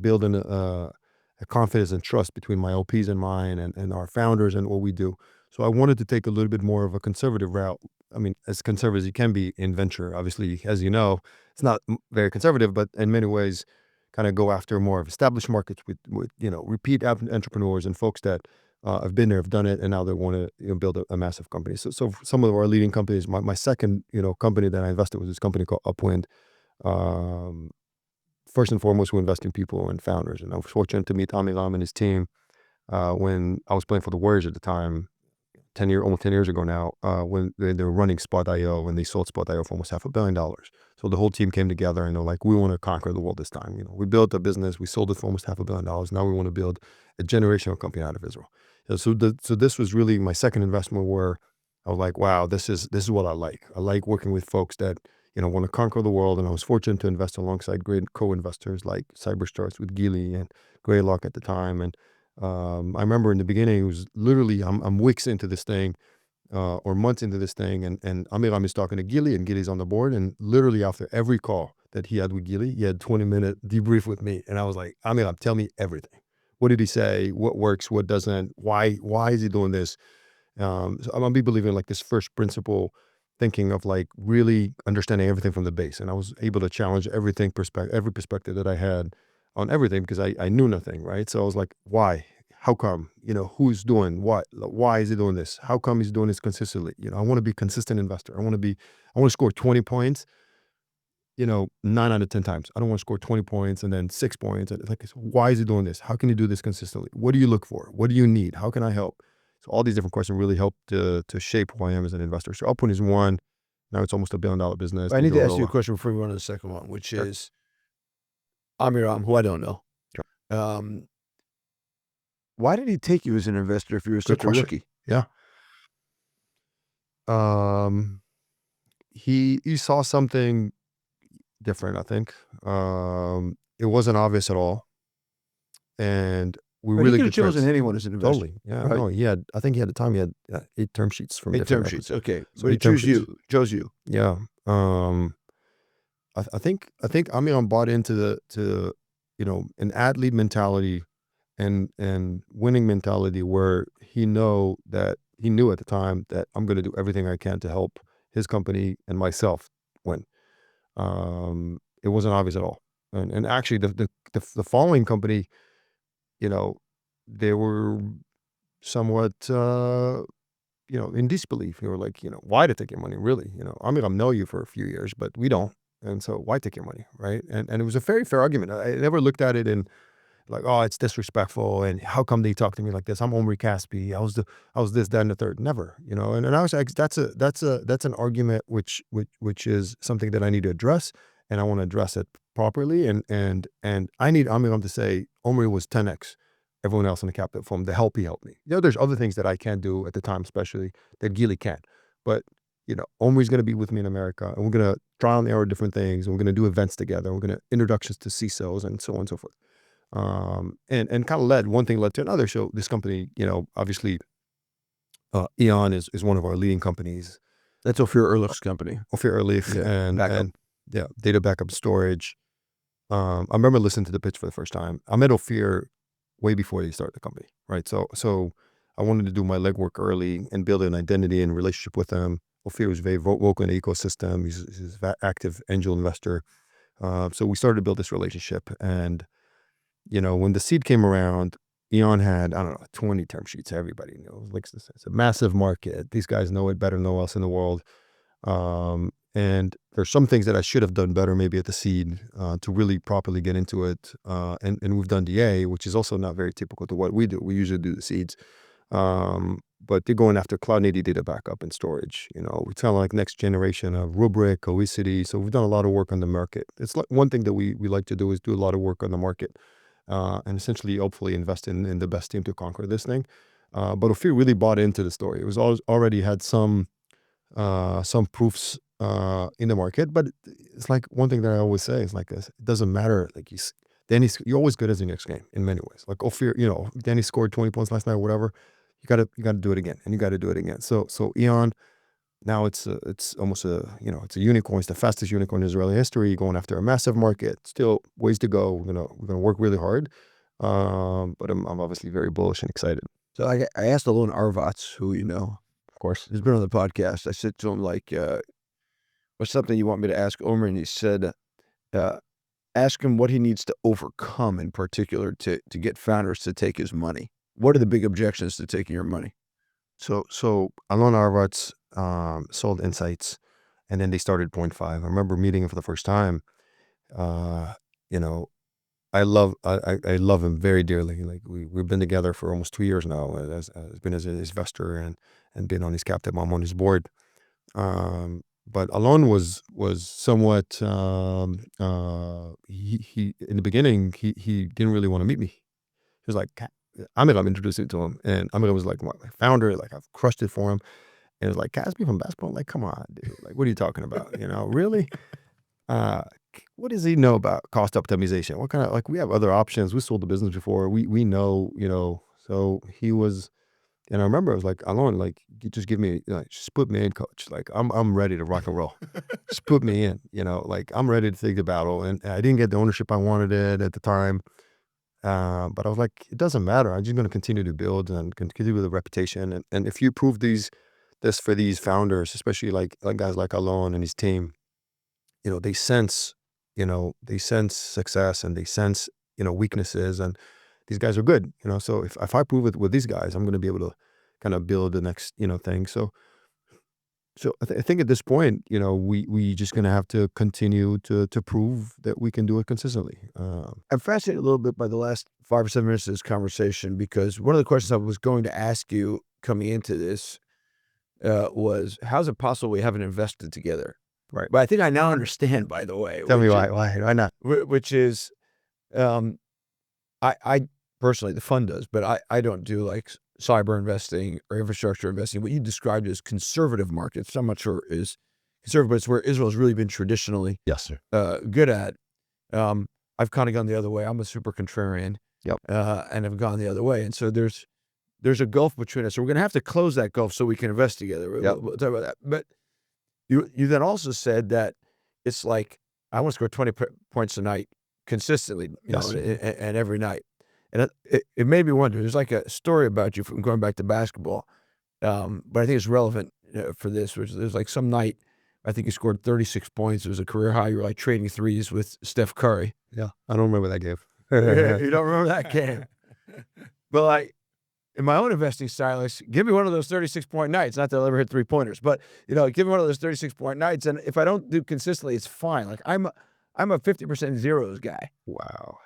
build a confidence and trust between my LPs and mine and our founders and what we do. So I wanted to take a little bit more of a conservative route. I mean, as conservative as you can be in venture, obviously, as you know, it's not very conservative, but in many ways, kind of go after more of established markets with repeat entrepreneurs and folks that have been there, have done it, and now they want to build a massive company. So some of our leading companies, my second company that I invested was this company called Upwind. Um, First and foremost, we invest in people and founders, and I was fortunate to meet Amiram and his team when I was playing for the Warriors at the time, almost 10 years ago now, when they were running Spot.io, and they sold Spot.io for almost $500 million. So the whole team came together and they're like, we want to conquer the world this time. We built a business, we sold it for almost $500 million. Now we want to build a generational company out of Israel. So this was really my second investment where I was like, wow, this is what I like. I like working with folks that want to conquer the world. And I was fortunate to invest alongside great co-investors like Cybersecurity with Gili and Greylock at the time. And I remember in the beginning, it was literally, I'm weeks into this thing, or months into this thing, and Amiram is talking to Gili, and Gili's on the board, and literally after every call that he had with Gili, he had 20-minute debrief with me, and I was like, Amiram, tell me everything. What did he say? What works? What doesn't? Why is he doing this? So I'm a big believer in like this first principle thinking of like really understanding everything from the base, and I was able to challenge every perspective that I had on everything because I knew nothing, right? So I was like, why? How come? Who's doing what? Why is he doing this? How come he's doing this consistently? I want to be a consistent investor. I want to score 20 points, 9 out of 10 times. I don't want to score 20 points and then 6 points. Like, why is he doing this? How can he do this consistently? What do you look for? What do you need? How can I help? So all these different questions really helped to shape who I am as an investor. So Upwind is one. Now it's almost $1 billion business. I need to ask you a question before we run to the second one, which Sure. is Amiram, who I don't know. Sure. Why did he take you as an investor if you were such a rookie? Yeah. He saw something different, I think. It wasn't obvious at all. And we But really he could have chosen anyone as an investor. Totally. Yeah. Right? No, I think he had the time, he had 8 term sheets from 8 term different sheets. records. Okay. So But he 8 term chose you. Yeah. I think Amiram bought into an ad-lead mentality and winning mentality where he knew at the time that I'm going to do everything I can to help his company and myself win. It wasn't obvious at all. And actually the following company, they were somewhat, in disbelief. They were like, why to take your money, really? I mean, I know you for a few years, but we don't. And so why take your money, right? And it was a very fair argument. I never looked at it in like, oh, it's disrespectful, and how come they talk to me like this? I'm Omri Casspi. I was this, that, and the third. Never, And I was like, that's an argument which is something that I need to address, and I want to address it properly. And I need Amiram to say Omri was 10x everyone else in the capital from the help he helped me. There's other things that I can't do at the time, especially that Gili can't. But Omri's going to be with me in America, and we're going to trial and error different things, and we're going to do events together. We're going to introductions to CISOs and so on and so forth. And kind of one thing led to another. So this company, obviously, Elon is one of our leading companies. That's Ophir Ehrlich's company. Ophir Ehrlich, backup. And data backup storage. I remember listening to the pitch for the first time. I met Ophir way before they started the company, right? So I wanted to do my legwork early and build an identity and relationship with them. Ophir was very vocal in the ecosystem. He's an active angel investor. So we started to build this relationship. And, when the seed came around, Elon had, I don't know, 20 term sheets. Everybody knows. Like, it's a massive market. These guys know it better than no one else in the world. And there's some things that I should have done better maybe at the seed to really properly get into it. And we've done DA, which is also not very typical to what we do. We usually do the seeds. But they're going after cloud native data backup and storage. We're kind of like next generation of Rubrik, Cohesity. So we've done a lot of work on the market. It's like one thing that we like to do is do a lot of work on the market and essentially hopefully invest in the best team to conquer this thing. But Ophir really bought into the story. It was already had some proofs in the market, but it's like one thing that I always say is like this: it doesn't matter. Like you're always good as your next game in many ways. Like Ophir, Danny scored 20 points last night or whatever. You gotta do it again, and you gotta do it again. So Elon, now it's almost it's a unicorn. It's the fastest unicorn in Israeli history, going after a massive market. Still ways to go. We're gonna work really hard. But I'm obviously very bullish and excited. So I asked Elon Arvatz, who Of course, has been on the podcast. I said to him like, "What's something you want me to ask Omri?" And he said, ask him what he needs to overcome in particular to get founders to take his money. What are the big objections to taking your money? So Alon Arvatz sold Insights, and then they started Point Five. I remember meeting him for the first time. You know, I love him very dearly. Like we've been together for almost 2 years now. As been as an investor and been on his cap table. I'm on his board. But Alon was somewhat he in the beginning he didn't really want to meet me. He was like, Amiram introduced it to him, and Amiram was like my founder. Like I've crushed it for him, and it was like, Casspi from basketball. Like, come on, dude. Like, what are you talking about? Really? Uh, what does he know about cost optimization? What kind of, like, we have other options. We sold the business before. We know, So he was, and I remember I was like, Alon, like, you just give me, just put me in, coach. Like, I'm ready to rock and roll. Just put me in. Like, I'm ready to take the battle. And I didn't get the ownership I wanted it at the time. But I was like, it doesn't matter. I'm just going to continue to build and continue with the reputation. And if you prove this for these founders, especially like guys like Alon and his team, they sense, they sense success, and they sense, weaknesses, and these guys are good, so if I prove it with these guys, I'm going to be able to kind of build the next, thing. So I think at this point, we just going to have to continue to prove that we can do it consistently. I'm fascinated a little bit by the last 5 or 7 minutes of this conversation, because one of the questions I was going to ask you coming into this was, how's it possible we haven't invested together? Right. But I think I now understand, by the way. Tell me why not? Which is, I personally, the fund does, but I don't do like cyber investing or infrastructure investing. What you described as conservative markets, I'm not sure is conservative, but it's where Israel's really been traditionally Yes, sir. good at. I've kind of gone the other way. I'm a super contrarian. Yep. And I've gone the other way. And so there's a gulf between us. So we're going to have to close that gulf so we can invest together. Yep. We'll talk about that. But you then also said that it's like, I want to score 20 points a night consistently, Yes. and every night. And it made me wonder, there's like a story about you from going back to basketball, but I think it's relevant for this, which there's like some night, I think you scored 36 points. It was a career high. You were like trading threes with Steph Curry. Yeah. I don't remember that game. You don't remember that game? But like, in my own investing style, give me one of those 36-point nights. Not that I'll ever hit 3-pointers, but give me one of those 36-point nights. And if I don't do consistently, it's fine. Like I'm a 50% zeros guy. Wow.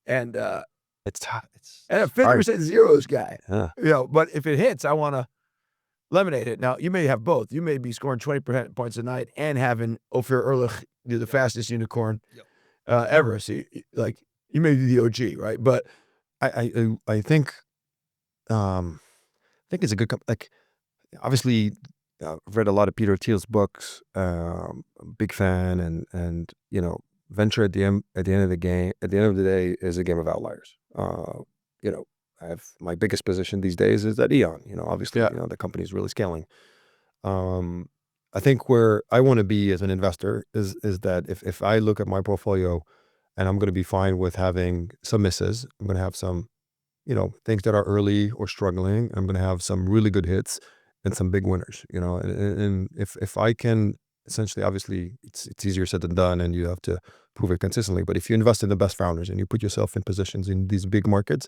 And It's tough. a 50% zeros guy. Yeah. But if it hits, I want to lemonade it. Now, you may have both. You may be scoring 20 points a night and having Ophir Ehrlich do the fastest unicorn ever. So, you may be the OG, right? But I think it's a good like, obviously, I've read a lot of Peter Thiel's books. Big fan, and venture at the end of the day is a game of outliers. I have my biggest position these days is at Elon. Obviously, the company is really scaling. I think where I want to be as an investor is that if I look at my portfolio, and I'm going to be fine with having some misses, I'm going to have some things that are early or struggling. I'm going to have some really good hits and some big winners, and if I can essentially, obviously it's easier said than done, and you have to prove it consistently. But if you invest in the best founders and you put yourself in positions in these big markets,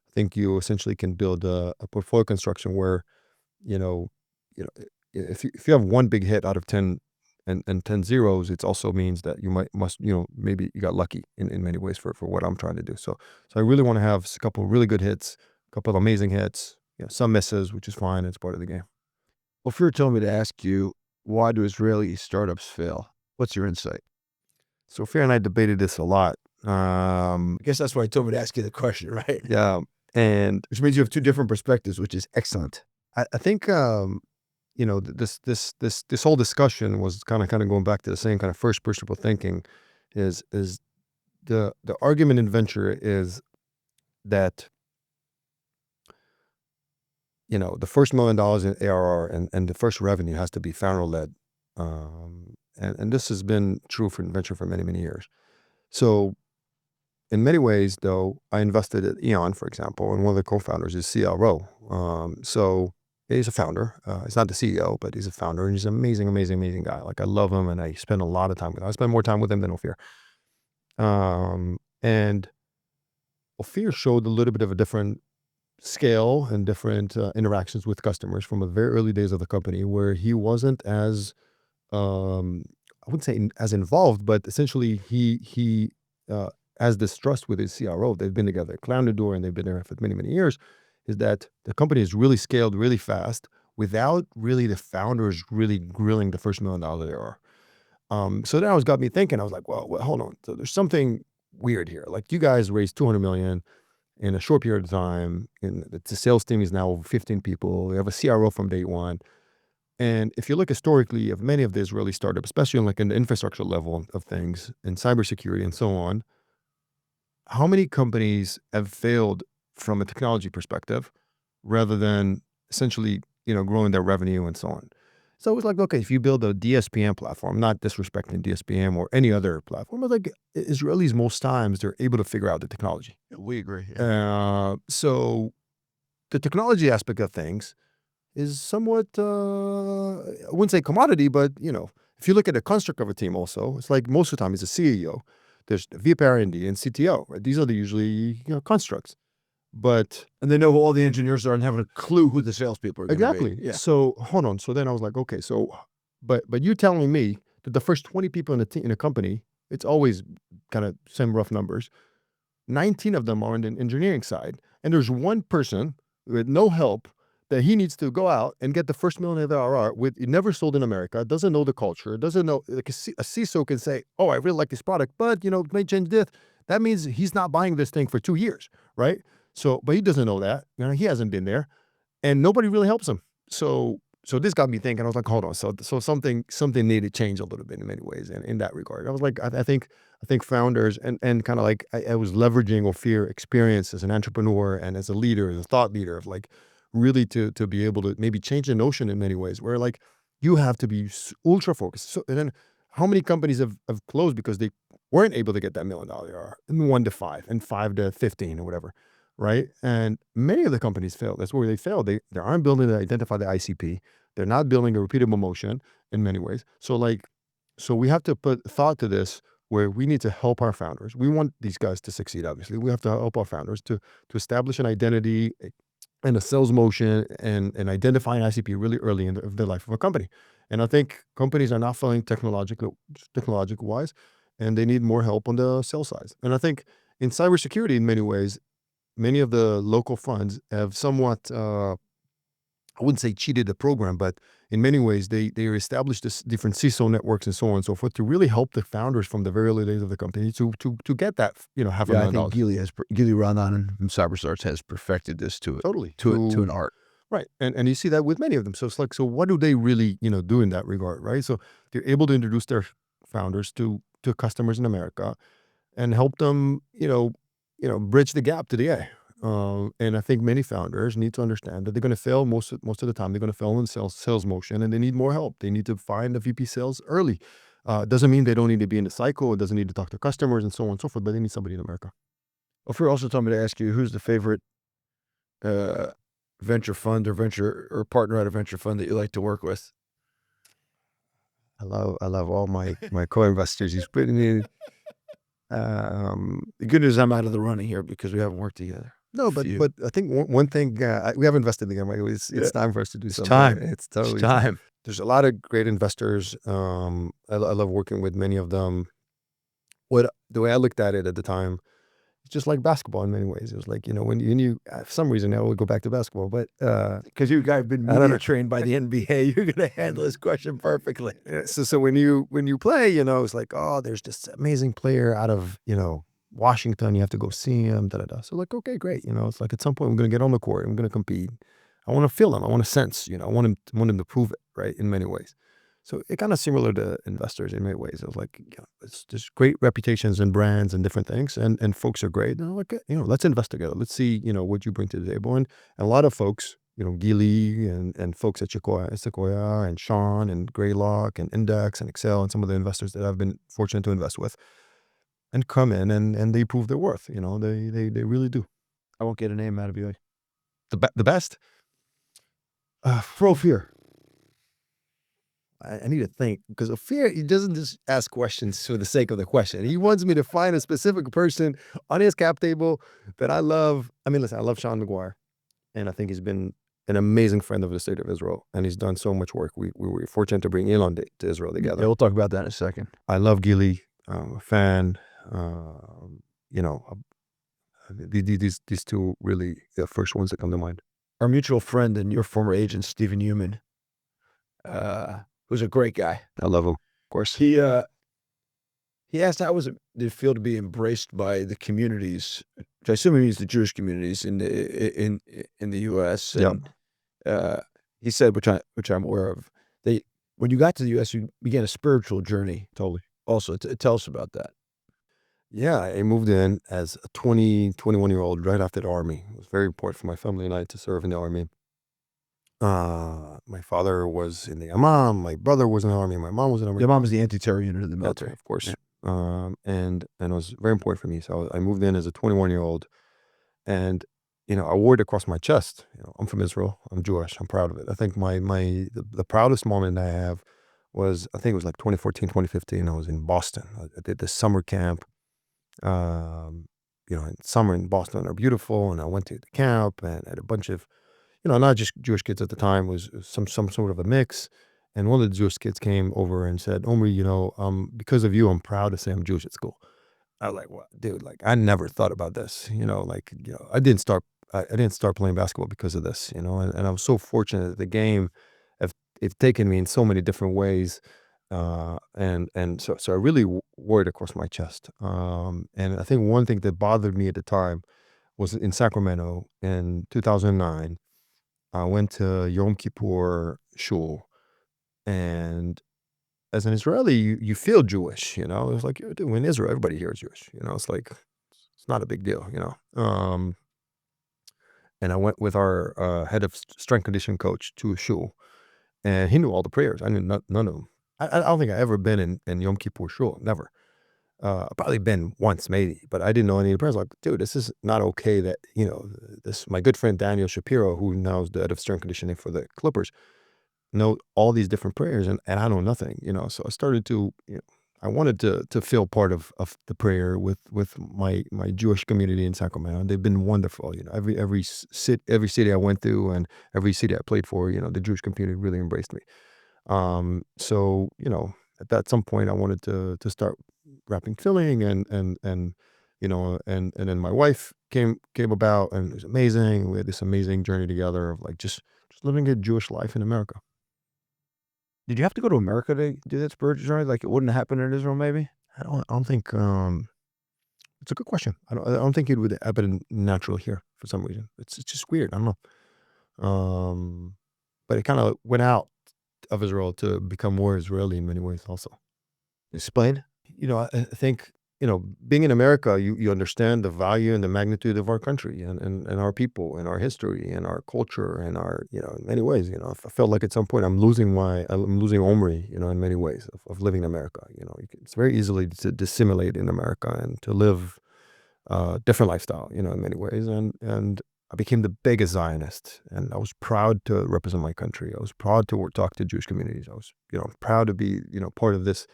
I think you essentially can build a portfolio construction where, if you have one big hit out of 10 and 10 zeros, it also means that you must maybe you got lucky in many ways for what I'm trying to do. So I really want to have a couple of really good hits, a couple of amazing hits, some misses, which is fine. It's part of the game. Well, Fear told me to ask you, why do Israeli startups fail? What's your insight? So Fear and I debated this a lot. I guess that's why he told me to ask you the question, right? Yeah. And which means you have two different perspectives, which is excellent. I think, this whole discussion was kind of going back to the same kind of first principle thinking is the argument in venture is that, the first $1 million in ARR and the first revenue has to be founder led. And this has been true for venture for many, many years. So in many ways, though, I invested at Elon, for example, and one of the co-founders is CRO. So he's a founder. He's not the CEO, but he's a founder, and he's an amazing, amazing, amazing guy. Like, I love him, and I spend a lot of time with him. I spend more time with him than Ophir. And Ophir showed a little bit of a different scale and different interactions with customers from the very early days of the company, where he wasn't as I wouldn't say as involved, but essentially he has this trust with his CRO. They've been together at Clown and they've been there for many, many years. Is that the company has really scaled really fast without really the founders really grilling the first $1 million there are. So that always got me thinking. I was like, well, hold on. So there's something weird here. Like, you guys raised 200 million in a short period of time, and the sales team is now over 15 people. We have a CRO from day one. And if you look historically of many of the Israeli startups, especially on like an infrastructure level of things in cybersecurity and so on, how many companies have failed from a technology perspective rather than essentially, growing their revenue and so on? So it was like, okay, if you build a DSPM platform, not disrespecting DSPM or any other platform, but like Israelis, most times they're able to figure out the technology. Yeah, we agree. Yeah. So the technology aspect of things is somewhat, I wouldn't say commodity, but if you look at the construct of a team also, it's like most of the time it's a CEO. There's the VP R&D and CTO, right? These are the usually, constructs. But And they know who all the engineers are and have a clue who the salespeople are going to be. exactly. So hold on. So then I was like, okay, so, but you telling me that the first 20 people in a company, it's always kind of same rough numbers. 19 of them are on the engineering side, and there's one person with no help that he needs to go out and get the first $1 million ARR with, he never sold in America, doesn't know the culture, doesn't know, like a CISO can say, oh, I really like this product, but it may change this. That means he's not buying this thing for 2 years, right? So, but he doesn't know that, he hasn't been there, and nobody really helps him. So this got me thinking. I was like, hold on. So something needed to change a little bit in many ways in that regard. I was like, I think founders and kind of like I was leveraging Ophir experience as an entrepreneur and as a leader, as a thought leader, of like really to be able to maybe change the notion in many ways, where like you have to be ultra focused. So, and then how many companies have closed because they weren't able to get that $1 million ARR in 1 to 5 and 5 to 15 or whatever. Right. And many of the companies fail. That's where they fail. They aren't building to identify the ICP. They're not building a repeatable motion in many ways. So we have to put thought to this, where we need to help our founders. We want these guys to succeed, obviously. We have to help our founders to establish an identity and a sales motion and identify an ICP really early in the life of a company. And I think companies are not failing technological wise, and they need more help on the sales side. And I think in cybersecurity, in many ways, many of the local funds have somewhat, I wouldn't say cheated the program, but in many ways they established this different CISO networks and so on and so forth to really help the founders from the very early days of the company to get that, half Yeah, I $1 think million. Gili Ranan from CyberStarts has perfected this Totally. to an art. Right. And you see that with many of them. So it's like, so what do they really, do in that regard, right? So they're able to introduce their founders to customers in America and help them, bridge the gap to the A. And I think many founders need to understand that they're going to fail most of the time. They're going to fail in sales motion, and they need more help. They need to find a VP sales early. It doesn't mean they don't need to be in the cycle. It doesn't need to talk to customers and so on and so forth, but they need somebody in America. Ophir also told me to ask you, who's the favorite venture fund or partner at a venture fund that you like to work with? I love all my co-investors. He's putting in. The good news, I'm out of the running here because we haven't worked together. No, but I think one thing, we haven't invested together. Right? It's time for us to do something. Time. It's totally time. There's a lot of great investors. I love working with many of them. The way I looked at it at the time, it's just like basketball in many ways. It was like, when you for some reason now we'll go back to basketball, but because you guys have been media trained by the NBA, you're gonna handle this question perfectly. So when you play, it's like, oh, there's this amazing player out of Washington. You have to go see him. So like, okay, great. It's like at some point I'm gonna get on the court. I'm gonna compete. I want to feel him. I want to sense. I want him to prove it, right? In many ways. So it kind of similar to investors in many ways. It was like, it's just great reputations and brands and different things, and folks are great. And I'm like, let's invest together. Let's see, what you bring to the table. And a lot of folks, Gili and folks at Sequoia and Sean and Greylock and Index and Excel and some of the investors that I've been fortunate to invest with, and come in and they prove their worth. They really do. I won't get a name out of you. The best. For Ophir. I need to think, because Ophir, he doesn't just ask questions for the sake of the question. He wants me to find a specific person on his cap table that I love. I mean, listen, I love Sean McGuire, and I think he's been an amazing friend of the state of Israel, and he's done so much work. We were fortunate to bring Elon to Israel Yeah, together. we'll talk about that in a second. I love Gili. I'm a fan. You know, these two really the first ones that come to mind. Our mutual friend and your former agent, Stephen Human, who's a great guy. I love him, of course. He asked how did it feel to be embraced by the communities, which I assume he means the Jewish communities in the U.S. Yep. And he said, which I'm aware of, that when you got to the U.S., you began a spiritual journey. Totally. Also, tell us about that. Yeah, I moved in as a 21-year-old right after the army. It was very important for my family and I to serve in the army. My father was in the Imam, my brother was in the army, my mom was in the army. Your mom was the anti-terror unit of the That's military. right, of course. Yeah. And it was very important for me. So I moved in as a 21-year-old, and I wore it across my chest. I'm from Israel. I'm Jewish. I'm proud of it. I think the proudest moment I have was, I think it was like 2014, 2015. I was in Boston. I did this summer camp. In summer in Boston are beautiful, and I went to the camp and had a bunch of, not just Jewish kids at the time, was some sort of a mix. And one of the Jewish kids came over and said, Omri, because of you, I'm proud to say I'm Jewish at school. I was like, what, dude, like, I never thought about this, I didn't start playing basketball because of this, and I was so fortunate that the game, it's taken me in so many different ways. So I really wore it across my chest. And I think one thing that bothered me at the time was in Sacramento in 2009. I went to Yom Kippur shul, and as an Israeli, you feel Jewish, It's like, dude, in Israel, everybody here is Jewish, It's like, it's not a big deal, And I went with our head of strength conditioning coach to a shul, and he knew all the prayers. I knew none of them. I don't think I ever been in Yom Kippur shul, never. I've probably been once maybe, but I didn't know any of the prayers. Like, dude, this is not okay that, my good friend Daniel Shapiro, who now is the head of strength conditioning for the Clippers, know all these different prayers, and I know nothing, So I started to, I wanted to feel part of the prayer with my Jewish community in Sacramento. They've been wonderful, every city I went to and every city I played for, the Jewish community really embraced me. So, at some point I wanted to start wrapping filling, and then my wife came about, and it was amazing. We had this amazing journey together of like just living a Jewish life in America. Did you have to go to America to do that spiritual journey? Like it wouldn't happen in Israel, maybe? I don't think, it's a good question. I don't think it would happen natural here for some reason. It's just weird. I don't know. But it kind of went out of Israel to become more Israeli in many ways also. Explain. I think, being in America, you understand the value and the magnitude of our country and our people and our history and our culture and our, in many ways, I felt like at some point I'm losing Omri, in many ways of living in America. It's very easily to dissimulate in America and to live a different lifestyle, in many ways. And I became the biggest Zionist, and I was proud to represent my country. I was proud to talk to Jewish communities. I was, proud to be, part of this,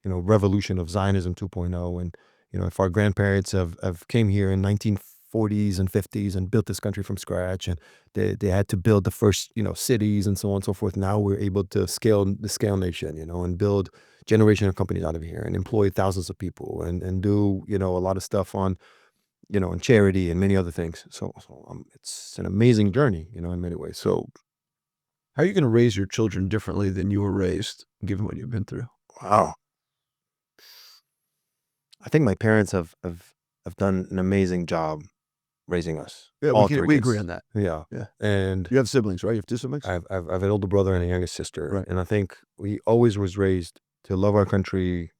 revolution of Zionism 2.0. And, if our grandparents have came here in 1940s and 50s and built this country from scratch, and they had to build the first, cities and so on and so forth. Now we're able to scale nation, and build generation of companies out of here and employ thousands of people and do, a lot of stuff on, and charity and many other things. So it's an amazing journey, in many ways. So how are you going to raise your children differently than you were raised, given what you've been through? Wow. I think my parents have done an amazing job raising us. Yeah, we agree on that. Yeah. Yeah. And you have siblings, right? You have two siblings? I have an older brother and a younger sister. Right. And I think we always was raised to love our country,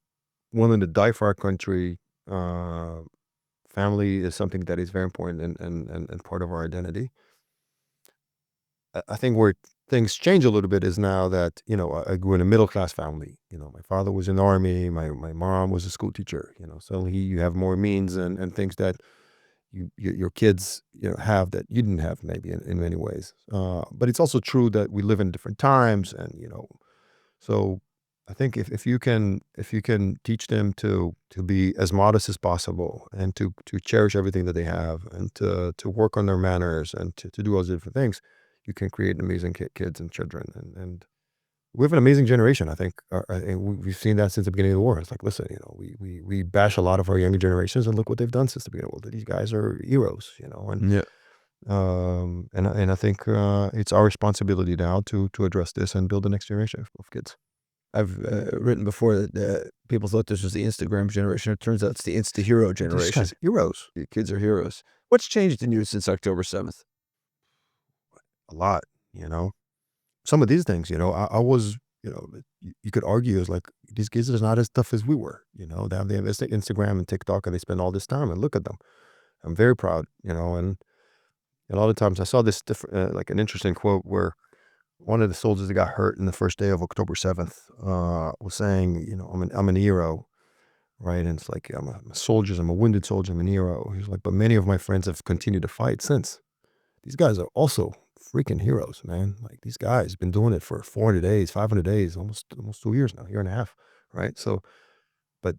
willing to die for our country. Family is something that is very important and part of our identity. I think where things change a little bit is now that, I grew in a middle-class family. My father was in the army. My mom was a school teacher, so you have more means and things that your kids, have that you didn't have maybe in many ways. But it's also true that we live in different times, and, So I think if you can teach them to be as modest as possible and to cherish everything that they have and to work on their manners and to do all those different things, you can create amazing kids and children. And we have an amazing generation. I think, and we've seen that since the beginning of the war. It's like, listen, we bash a lot of our younger generations, and look what they've done since the beginning of the war. These guys are heroes, and Yeah. I think it's our responsibility now to address this and build the next generation of kids. I've written before that people thought this was the Instagram generation. It turns out it's the Insta-hero These generation. guys are heroes. The kids are heroes. What's changed in you since October 7th? A lot, Some of these things, I was, you could argue is like these kids are not as tough as we were. They have Instagram and TikTok, and they spend all this time, and look at them. I'm very proud, and a lot of times I saw this different, like an interesting quote where one of the soldiers that got hurt in the first day of October 7th was saying, I'm an hero, right? And it's like, I'm a soldier, I'm a wounded soldier, I'm an hero. He's like, but many of my friends have continued to fight since. These guys are also freaking heroes, man. Like, these guys been doing it for 400 days, 500 days, almost 2 years now, year and a half, right? So, but,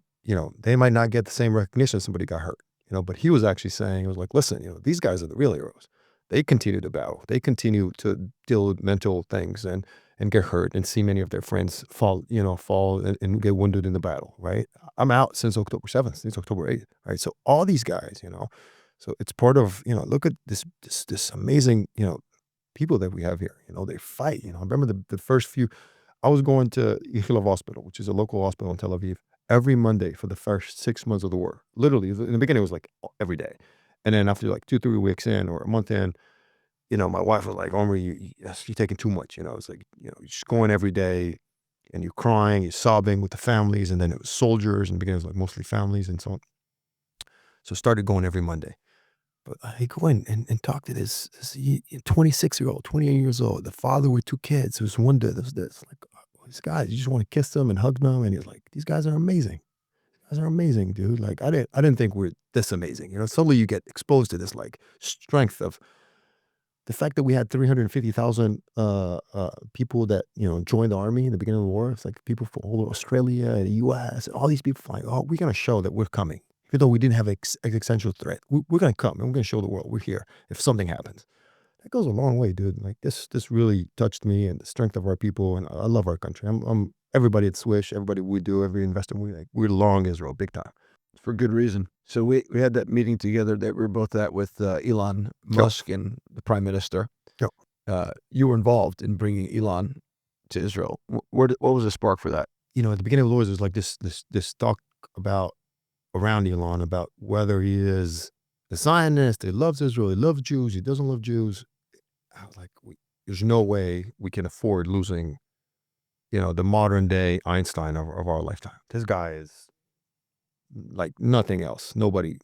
they might not get the same recognition if somebody got hurt, but he was actually saying, it was like, listen, these guys are the real heroes. They continue to battle. They continue to deal with mental things and get hurt and see many of their friends fall and get wounded in the battle, right? I'm out since October 7th, since October 8th, right? So all these guys, so it's part of, look at this amazing, people that we have here, they fight, I remember the first few, I was going to Ichilov Hospital, which is a local hospital in Tel Aviv, every Monday for the first 6 months of the war. Literally, in the beginning, it was like every day. And then after like 2-3 weeks in or a month in, my wife was like, Omri, you're taking too much. It's like, you're just going every day and you're crying, you're sobbing with the families. And then it was soldiers, and the beginning it was like mostly families and so on. So I started going every Monday. But I go in and talk to this 26-year-old, 28 years old, the father with 2 kids who's wounded. There's this, like, these guys, you just want to kiss them and hug them. And you're like, these guys are amazing. These guys are amazing, dude. Like, I didn't think we're this amazing. Suddenly you get exposed to this, like, strength of the fact that we had 350,000 people that, joined the army in the beginning of the war. It's like people from all over Australia, the US, all these people flying. Oh, we're going to show that we're coming. Even though we didn't have an existential threat, we're going to come and we're going to show the world we're here if something happens. That goes a long way, dude. Like, this really touched me and the strength of our people. And I love our country. I'm everybody at Swish, everybody we do, every investor, we're long Israel, big time. For good reason. So we had that meeting together that we were both at with Elon Musk and the Prime Minister. Yep. You were involved in bringing Elon to Israel. What was the spark for that? At the beginning of the war, there's like this talk around Elon about whether he is a Zionist, he loves Israel, he loves Jews, he doesn't love Jews. I was like, there's no way we can afford losing, the modern day Einstein of our lifetime. This guy is like nothing else. Nobody,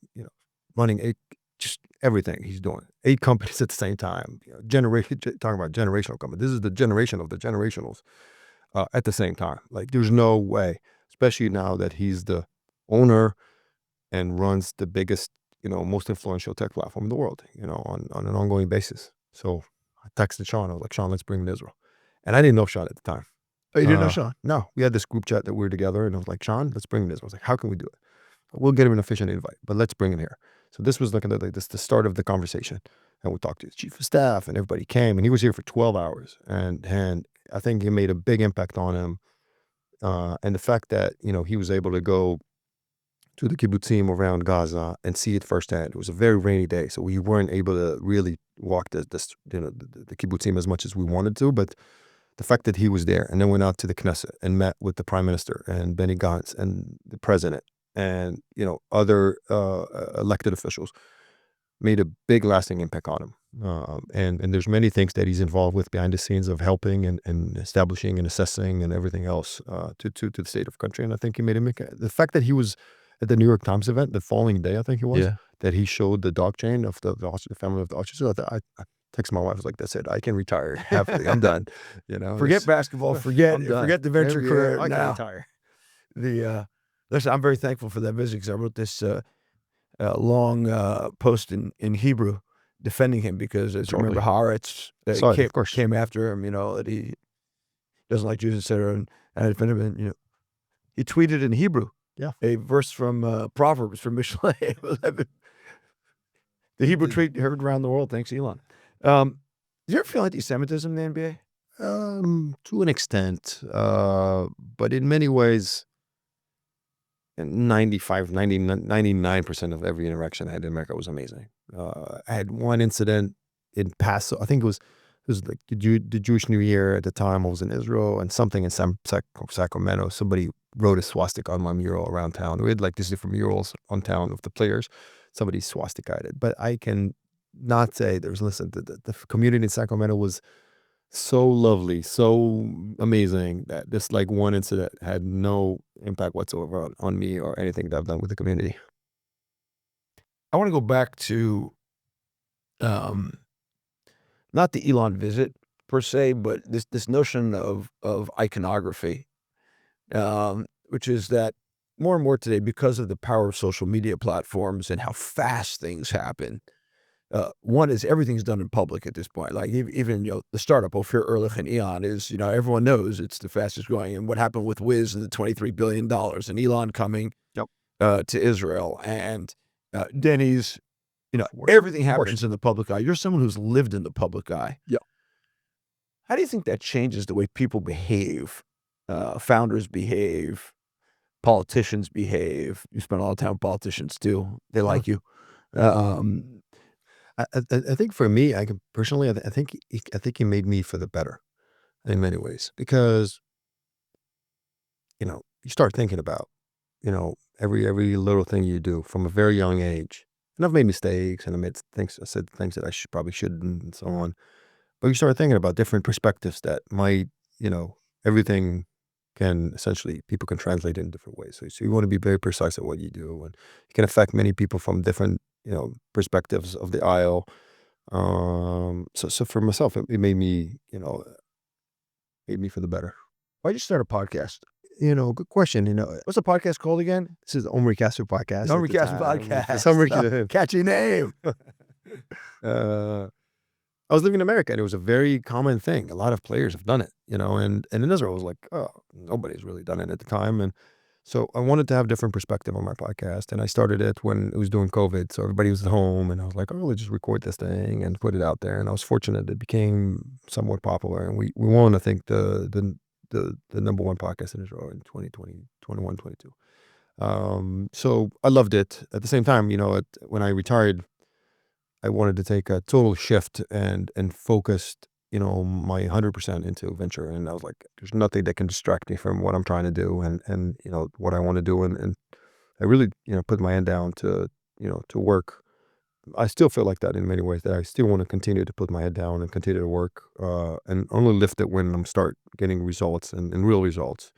running just everything he's doing. 8 companies at the same time. Talking about generational companies. This is the generation of the generationals at the same time. Like, there's no way, especially now that he's the owner and runs the biggest, most influential tech platform in the world, on an ongoing basis. So I texted Sean. I was like, Sean, let's bring him to Israel. And I didn't know Sean at the time. Oh, you didn't know Sean? No. We had this group chat that we were together, and I was like, Sean, let's bring him to Israel. I was like, how can we do it? We'll get him an official invite, but let's bring him here. So this was like the start of the conversation. And we talked to his chief of staff, and everybody came, and he was here for 12 hours. And I think it made a big impact on him. And the fact that, he was able to go to the kibbutzim around Gaza and see it firsthand. It was a very rainy day, so we weren't able to really walk the kibbutzim as much as we wanted to. But the fact that he was there, and then went out to the Knesset and met with the prime minister and Benny Gantz and the president and other elected officials, made a big lasting impact on him. And there's many things that he's involved with behind the scenes of helping and establishing and assessing and everything else to the state of country. And I think he made him the fact that he was at the New York Times event the following day, I think it was, that he showed the dog chain of the family of the Ostriches. I texted my wife, I was like, that's it. I can retire happily. I'm done. Forget basketball. Forget the venture career. I can retire. Listen, I'm very thankful for that visit, because I wrote this long post in Hebrew defending him, because as you remember, Haaretz came after him, that doesn't like Jews, etc. And if anyone, he tweeted in Hebrew, Yeah. a verse from Proverbs from Mishlei. The Hebrew tweet heard around the world. Thanks, Elon. Do you ever feel anti-Semitism in the NBA? To an extent, but in many ways, 99% of every interaction I had in America was amazing. I had one incident in Paso. I think it was like the Jewish New Year at the time. I was in Israel, and something in Sacramento. Somebody wrote a swastika on my mural around town. We had like these different murals on town of the players. Somebody swastikaed it, but I can not say listen. The community in Sacramento was so lovely, so amazing that this like one incident had no impact whatsoever on me or anything that I've done with the community. I want to go back to um, not the Elon visit per se, but this notion of iconography, which is that more and more today, because of the power of social media platforms and how fast things happen. One is everything's done in public at this point. Like even the startup Ophir Ehrlich and Elon is everyone knows it's the fastest growing. And what happened with Wiz and the $23 billion and Elon coming Yep. To Israel and Denny's, everything happens in the public eye. You're someone who's lived in the public eye. Yeah. How do you think that changes the way people behave, founders behave, politicians behave? You spend a lot of time with politicians too. They like you. I think for me, I can personally, I think he made me for the better in many ways, because you start thinking about every little thing you do from a very young age. And I've made mistakes, and I said things that I probably shouldn't, and so on. But you start thinking about different perspectives that might, everything can essentially, people can translate it in different ways. So you want to be very precise at what you do, and it can affect many people from different, perspectives of the aisle. So for myself, it made me, made me for the better. Why'd you start a podcast? Good question. What's the podcast called again? This is the Omri Casspi podcast. The Omri Casspi podcast. For some reason, catchy name. I was living in America, and it was a very common thing. A lot of players have done it, and in Israel, I was like, oh, nobody's really done it at the time. And so I wanted to have different perspective on my podcast, and I started it when it was during COVID. So everybody was at home, and I was like, oh, let's just record this thing and put it out there. And I was fortunate it became somewhat popular, and we won, I think, the number one podcast in Israel in 2020, 21, 22. So I loved it. At the same time, when I retired, I wanted to take a total shift and focused, my 100% into venture. And I was like, there's nothing that can distract me from what I'm trying to do and what I want to do. And I really, put my hand down to work. I still feel like that in many ways, that I still want to continue to put my head down and continue to work, and only lift it when I'm start getting results and real results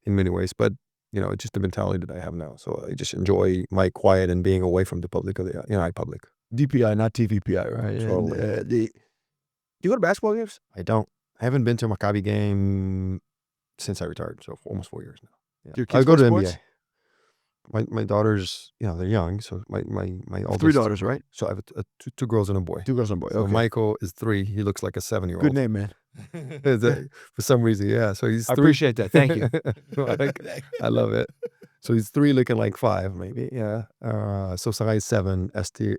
in many ways. But, it's just the mentality that I have now. So I just enjoy my quiet and being away from the public, of the public. DPI, not TVPI, right? Totally. And, do you go to basketball games? I don't. I haven't been to a Maccabi game since I retired, so for almost 4 years now. Yeah. Do your kids I go to play NBA. sports? My daughters, they're young, so my oldest, 3 daughters, right? So I have two girls and a boy. 2 girls and a boy. So Okay. Michael is 3. He looks like a 7-year-old. Good name, man. For some reason, yeah. So he's 3. I appreciate that. Thank you. I love it. So he's 3 looking like 5, maybe. Yeah. So Sarai is 7, Esther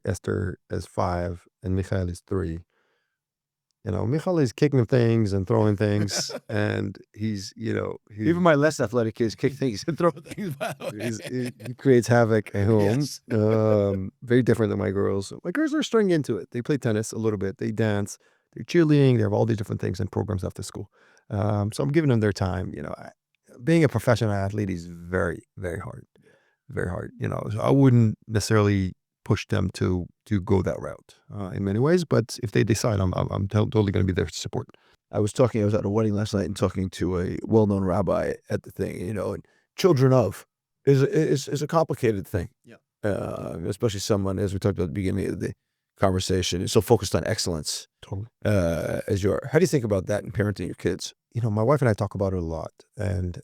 is 5, and Michael is 3. Michael is kicking things and throwing things, and he's Even my less athletic kids kick things and throw things. By the way. he creates havoc at home. Yes. Very different than my girls. My girls are starting into it. They play tennis a little bit. They dance. They're cheerleading. They have all these different things and programs after school. So I'm giving them their time. Being a professional athlete is very, very hard. Very hard. So I wouldn't necessarily push them to go that route in many ways. But if they decide, I'm totally going to be there to support. I was at a wedding last night and talking to a well-known rabbi at the thing, and children of is a complicated thing. Yeah. Especially someone, as we talked about at the beginning of the conversation, is so focused on excellence. Totally. As you are. How do you think about that in parenting your kids? My wife and I talk about it a lot, and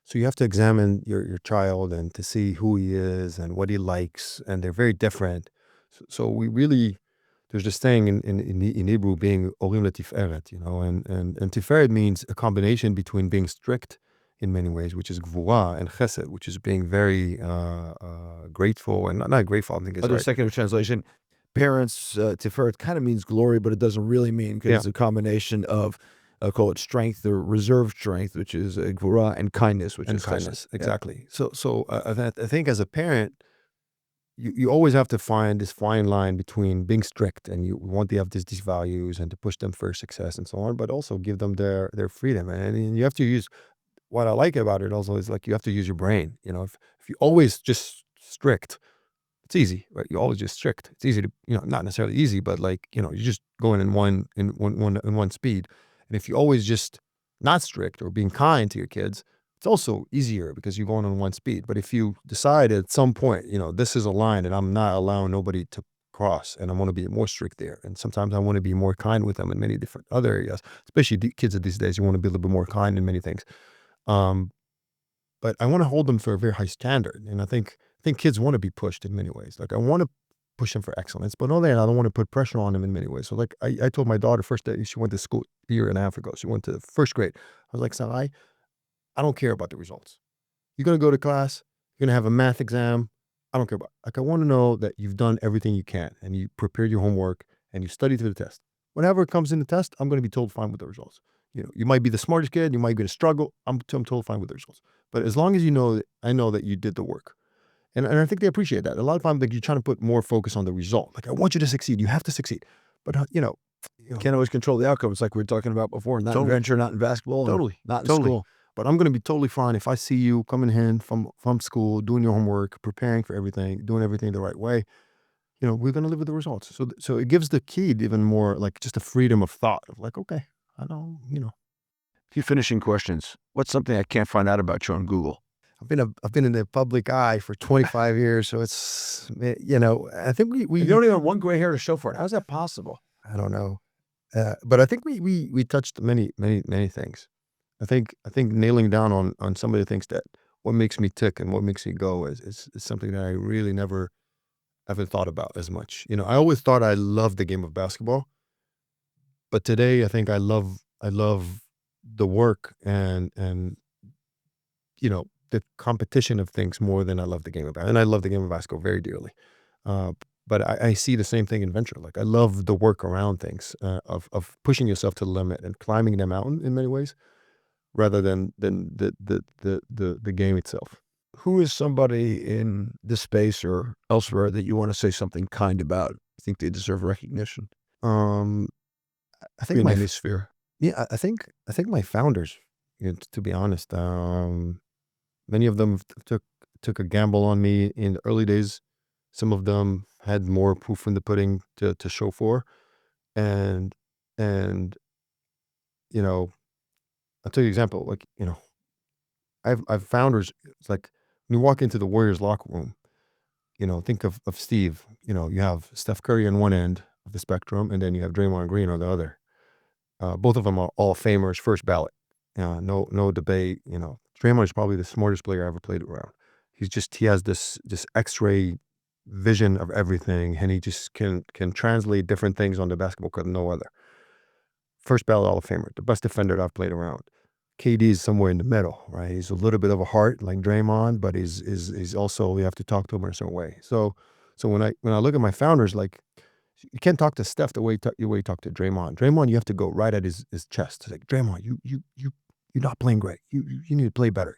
so you have to examine your child and to see who he is and what he likes, and they're very different. So we really there's this saying in Hebrew being orim letiferet, and tiferet means a combination between being strict in many ways, which is gvura, and chesed, which is being very grateful, and not grateful, I think is Other right. secular translation, parents, Tiferet kind of means glory, but it doesn't really mean, because Yeah. it's a combination of, call it strength or reserve strength, which is gvura, and kindness, which And is chesed. kindness, Yeah. exactly. So I think as a parent, you always have to find this fine line between being strict and you want to have these values and to push them for success and so on, but also give them their freedom. And you have to use, what I like about it also is like you have to use your brain. If you always just strict, it's easy, right? You always just strict. It's easy to, not necessarily easy, but like, you're just going in one speed. And if you always just not strict or being kind to your kids, it's also easier because you're going on one speed. But if you decide at some point, this is a line and I'm not allowing nobody to cross, and I want to be more strict there. And sometimes I want to be more kind with them in many different other areas, especially kids of these days. You want to be a little bit more kind in many things. Um, but I want to hold them for a very high standard. And I think kids want to be pushed in many ways. Like I want to push them for excellence, but on the other hand, I don't want to put pressure on them in many ways. So like I told my daughter first day she went to school a year and a half ago, she went to first grade. I was like, Sarai, I don't care about the results. You're going to go to class, you're going to have a math exam. I don't care about, like, I want to know that you've done everything you can and you prepared your homework and you studied for the test. Whenever it comes in the test, I'm going to be totally fine with the results. You might be the smartest kid, you might be going to struggle. I'm totally fine with the results. But as long as I know that you did the work. And I think they appreciate that. A lot of times, like, you're trying to put more focus on the result. Like, I want you to succeed. You have to succeed. But, Can't always control the outcomes, like we were talking about before. Not in Totally. venture, not in basketball, and Totally. not in Totally. school. But I'm going to be totally fine if I see you coming in from school, doing your homework, preparing for everything, doing everything the right way. We're going to live with the results. So it gives the kid even more, like, just a freedom of thought of like, okay, I don't. Few finishing questions. What's something I can't find out about you on Google? I've been in the public eye for 25 years, so it's, I think we You don't even have one gray hair to show for it. How's that possible? I don't know. But I think we touched many things. I think nailing down on some of the things that what makes me tick and what makes me go is something that I really never ever thought about as much. I always thought I loved the game of basketball, but today I think I love the work and the competition of things more than I love the game of basketball. And I love the game of basketball very dearly. Uh, but I see the same thing in venture. Like I love the work around things, of pushing yourself to the limit and climbing the mountain in many ways, rather than the game itself. Who is somebody in this space or elsewhere that you want to say something kind about? I think they deserve recognition Um, I think in my any sphere. yeah, I think my founders, to be honest, many of them took a gamble on me in the early days. Some of them had more proof in the pudding to show for, and and you know, I'll tell you an example. Like, I've founders. It's like when you walk into the Warriors locker room, think of Steve. You have Steph Curry on one end of the spectrum, and then you have Draymond Green on the other. Both of them are all famers, first ballot. No debate. Draymond is probably the smartest player I ever played around. He has this X-ray vision of everything, and he just can translate different things on the basketball court. No other. First ballot Hall of Famer, the best defender that I've played around. KD is somewhere in the middle, right? He's a little bit of a heart like Draymond, but he's also, you have to talk to him in a certain way. So when I look at my founders, like, you can't talk to Steph the way you talk to Draymond. Draymond, you have to go right at his chest. It's like, Draymond, you're not playing great. You need to play better.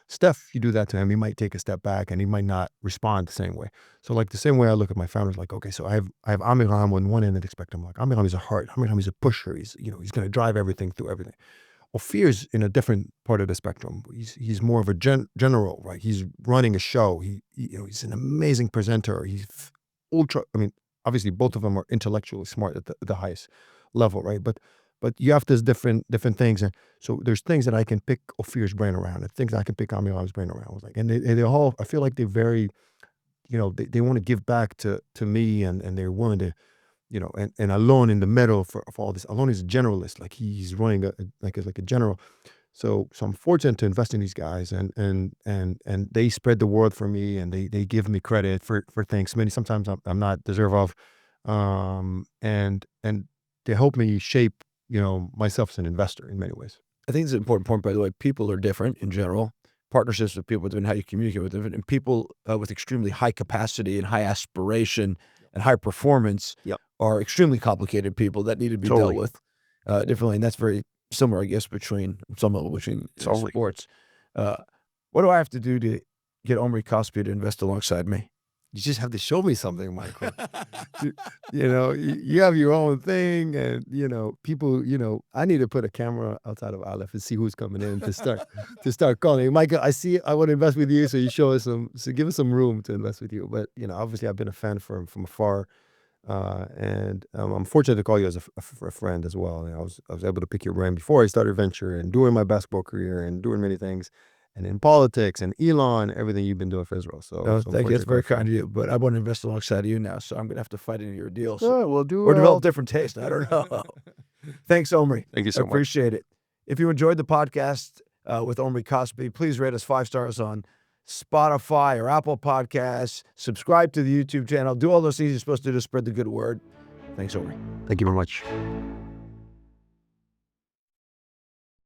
Steph, you do that to him, he might take a step back and he might not respond the same way. So like the same way I look at my founders, like, okay, so I have Amiram on one end of the spectrum. Like, Amiram is a heart. Amiram is a pusher. He's going to drive everything through everything. Fear's in a different part of the spectrum. He's more of a general, right? He's running a show. He's an amazing presenter. He's ultra. I mean, obviously, both of them are intellectually smart at the highest level, right? But you have these different things, and so there's things that I can pick Ophir's brain around, and things I can pick Amiram's brain around. Like, and they all, I feel like they're very, they want to give back to me, and they're willing to, and Elon in the middle for all this. Elon is a generalist, like he's running like a general. So I'm fortunate to invest in these guys, and they spread the word for me, and they give me credit for things. Sometimes I'm not deserve of. and they help me shape, myself as an investor in many ways. I think it's an important point, by the way. People are different in general. Partnerships with people are different, how you communicate with them. And people with extremely high capacity and high aspiration and high performance Yep. are extremely complicated people that need to be Totally. dealt with differently. And that's very similar, I guess, between Totally. sports. What do I have to do to get Omri Casspi to invest alongside me? You just have to show me something, Michael. You have your own thing, and people. I need to put a camera outside of Aleph and see who's coming in to start calling. Michael, I want to invest with you, so you show us give us some room to invest with you. But obviously, I've been a fan from afar, and I'm fortunate to call you as a friend as well. I was able to pick your brain before I started venture and during my basketball career and doing many things. And in politics and Elon, everything you've been doing for Israel. So Thank you. It's very kind of you. But I want to invest alongside of you now, so I'm going to have to fight into your deals. We'll do or develop different tastes. I don't know. Thanks, Omri. Thank you so I much. appreciate it. If you enjoyed the podcast with Omri Casspi, please rate us 5 stars on Spotify or Apple Podcasts. Subscribe to the YouTube channel. Do all those things you're supposed to do to spread the good word. Thanks, Omri. Thank you very much.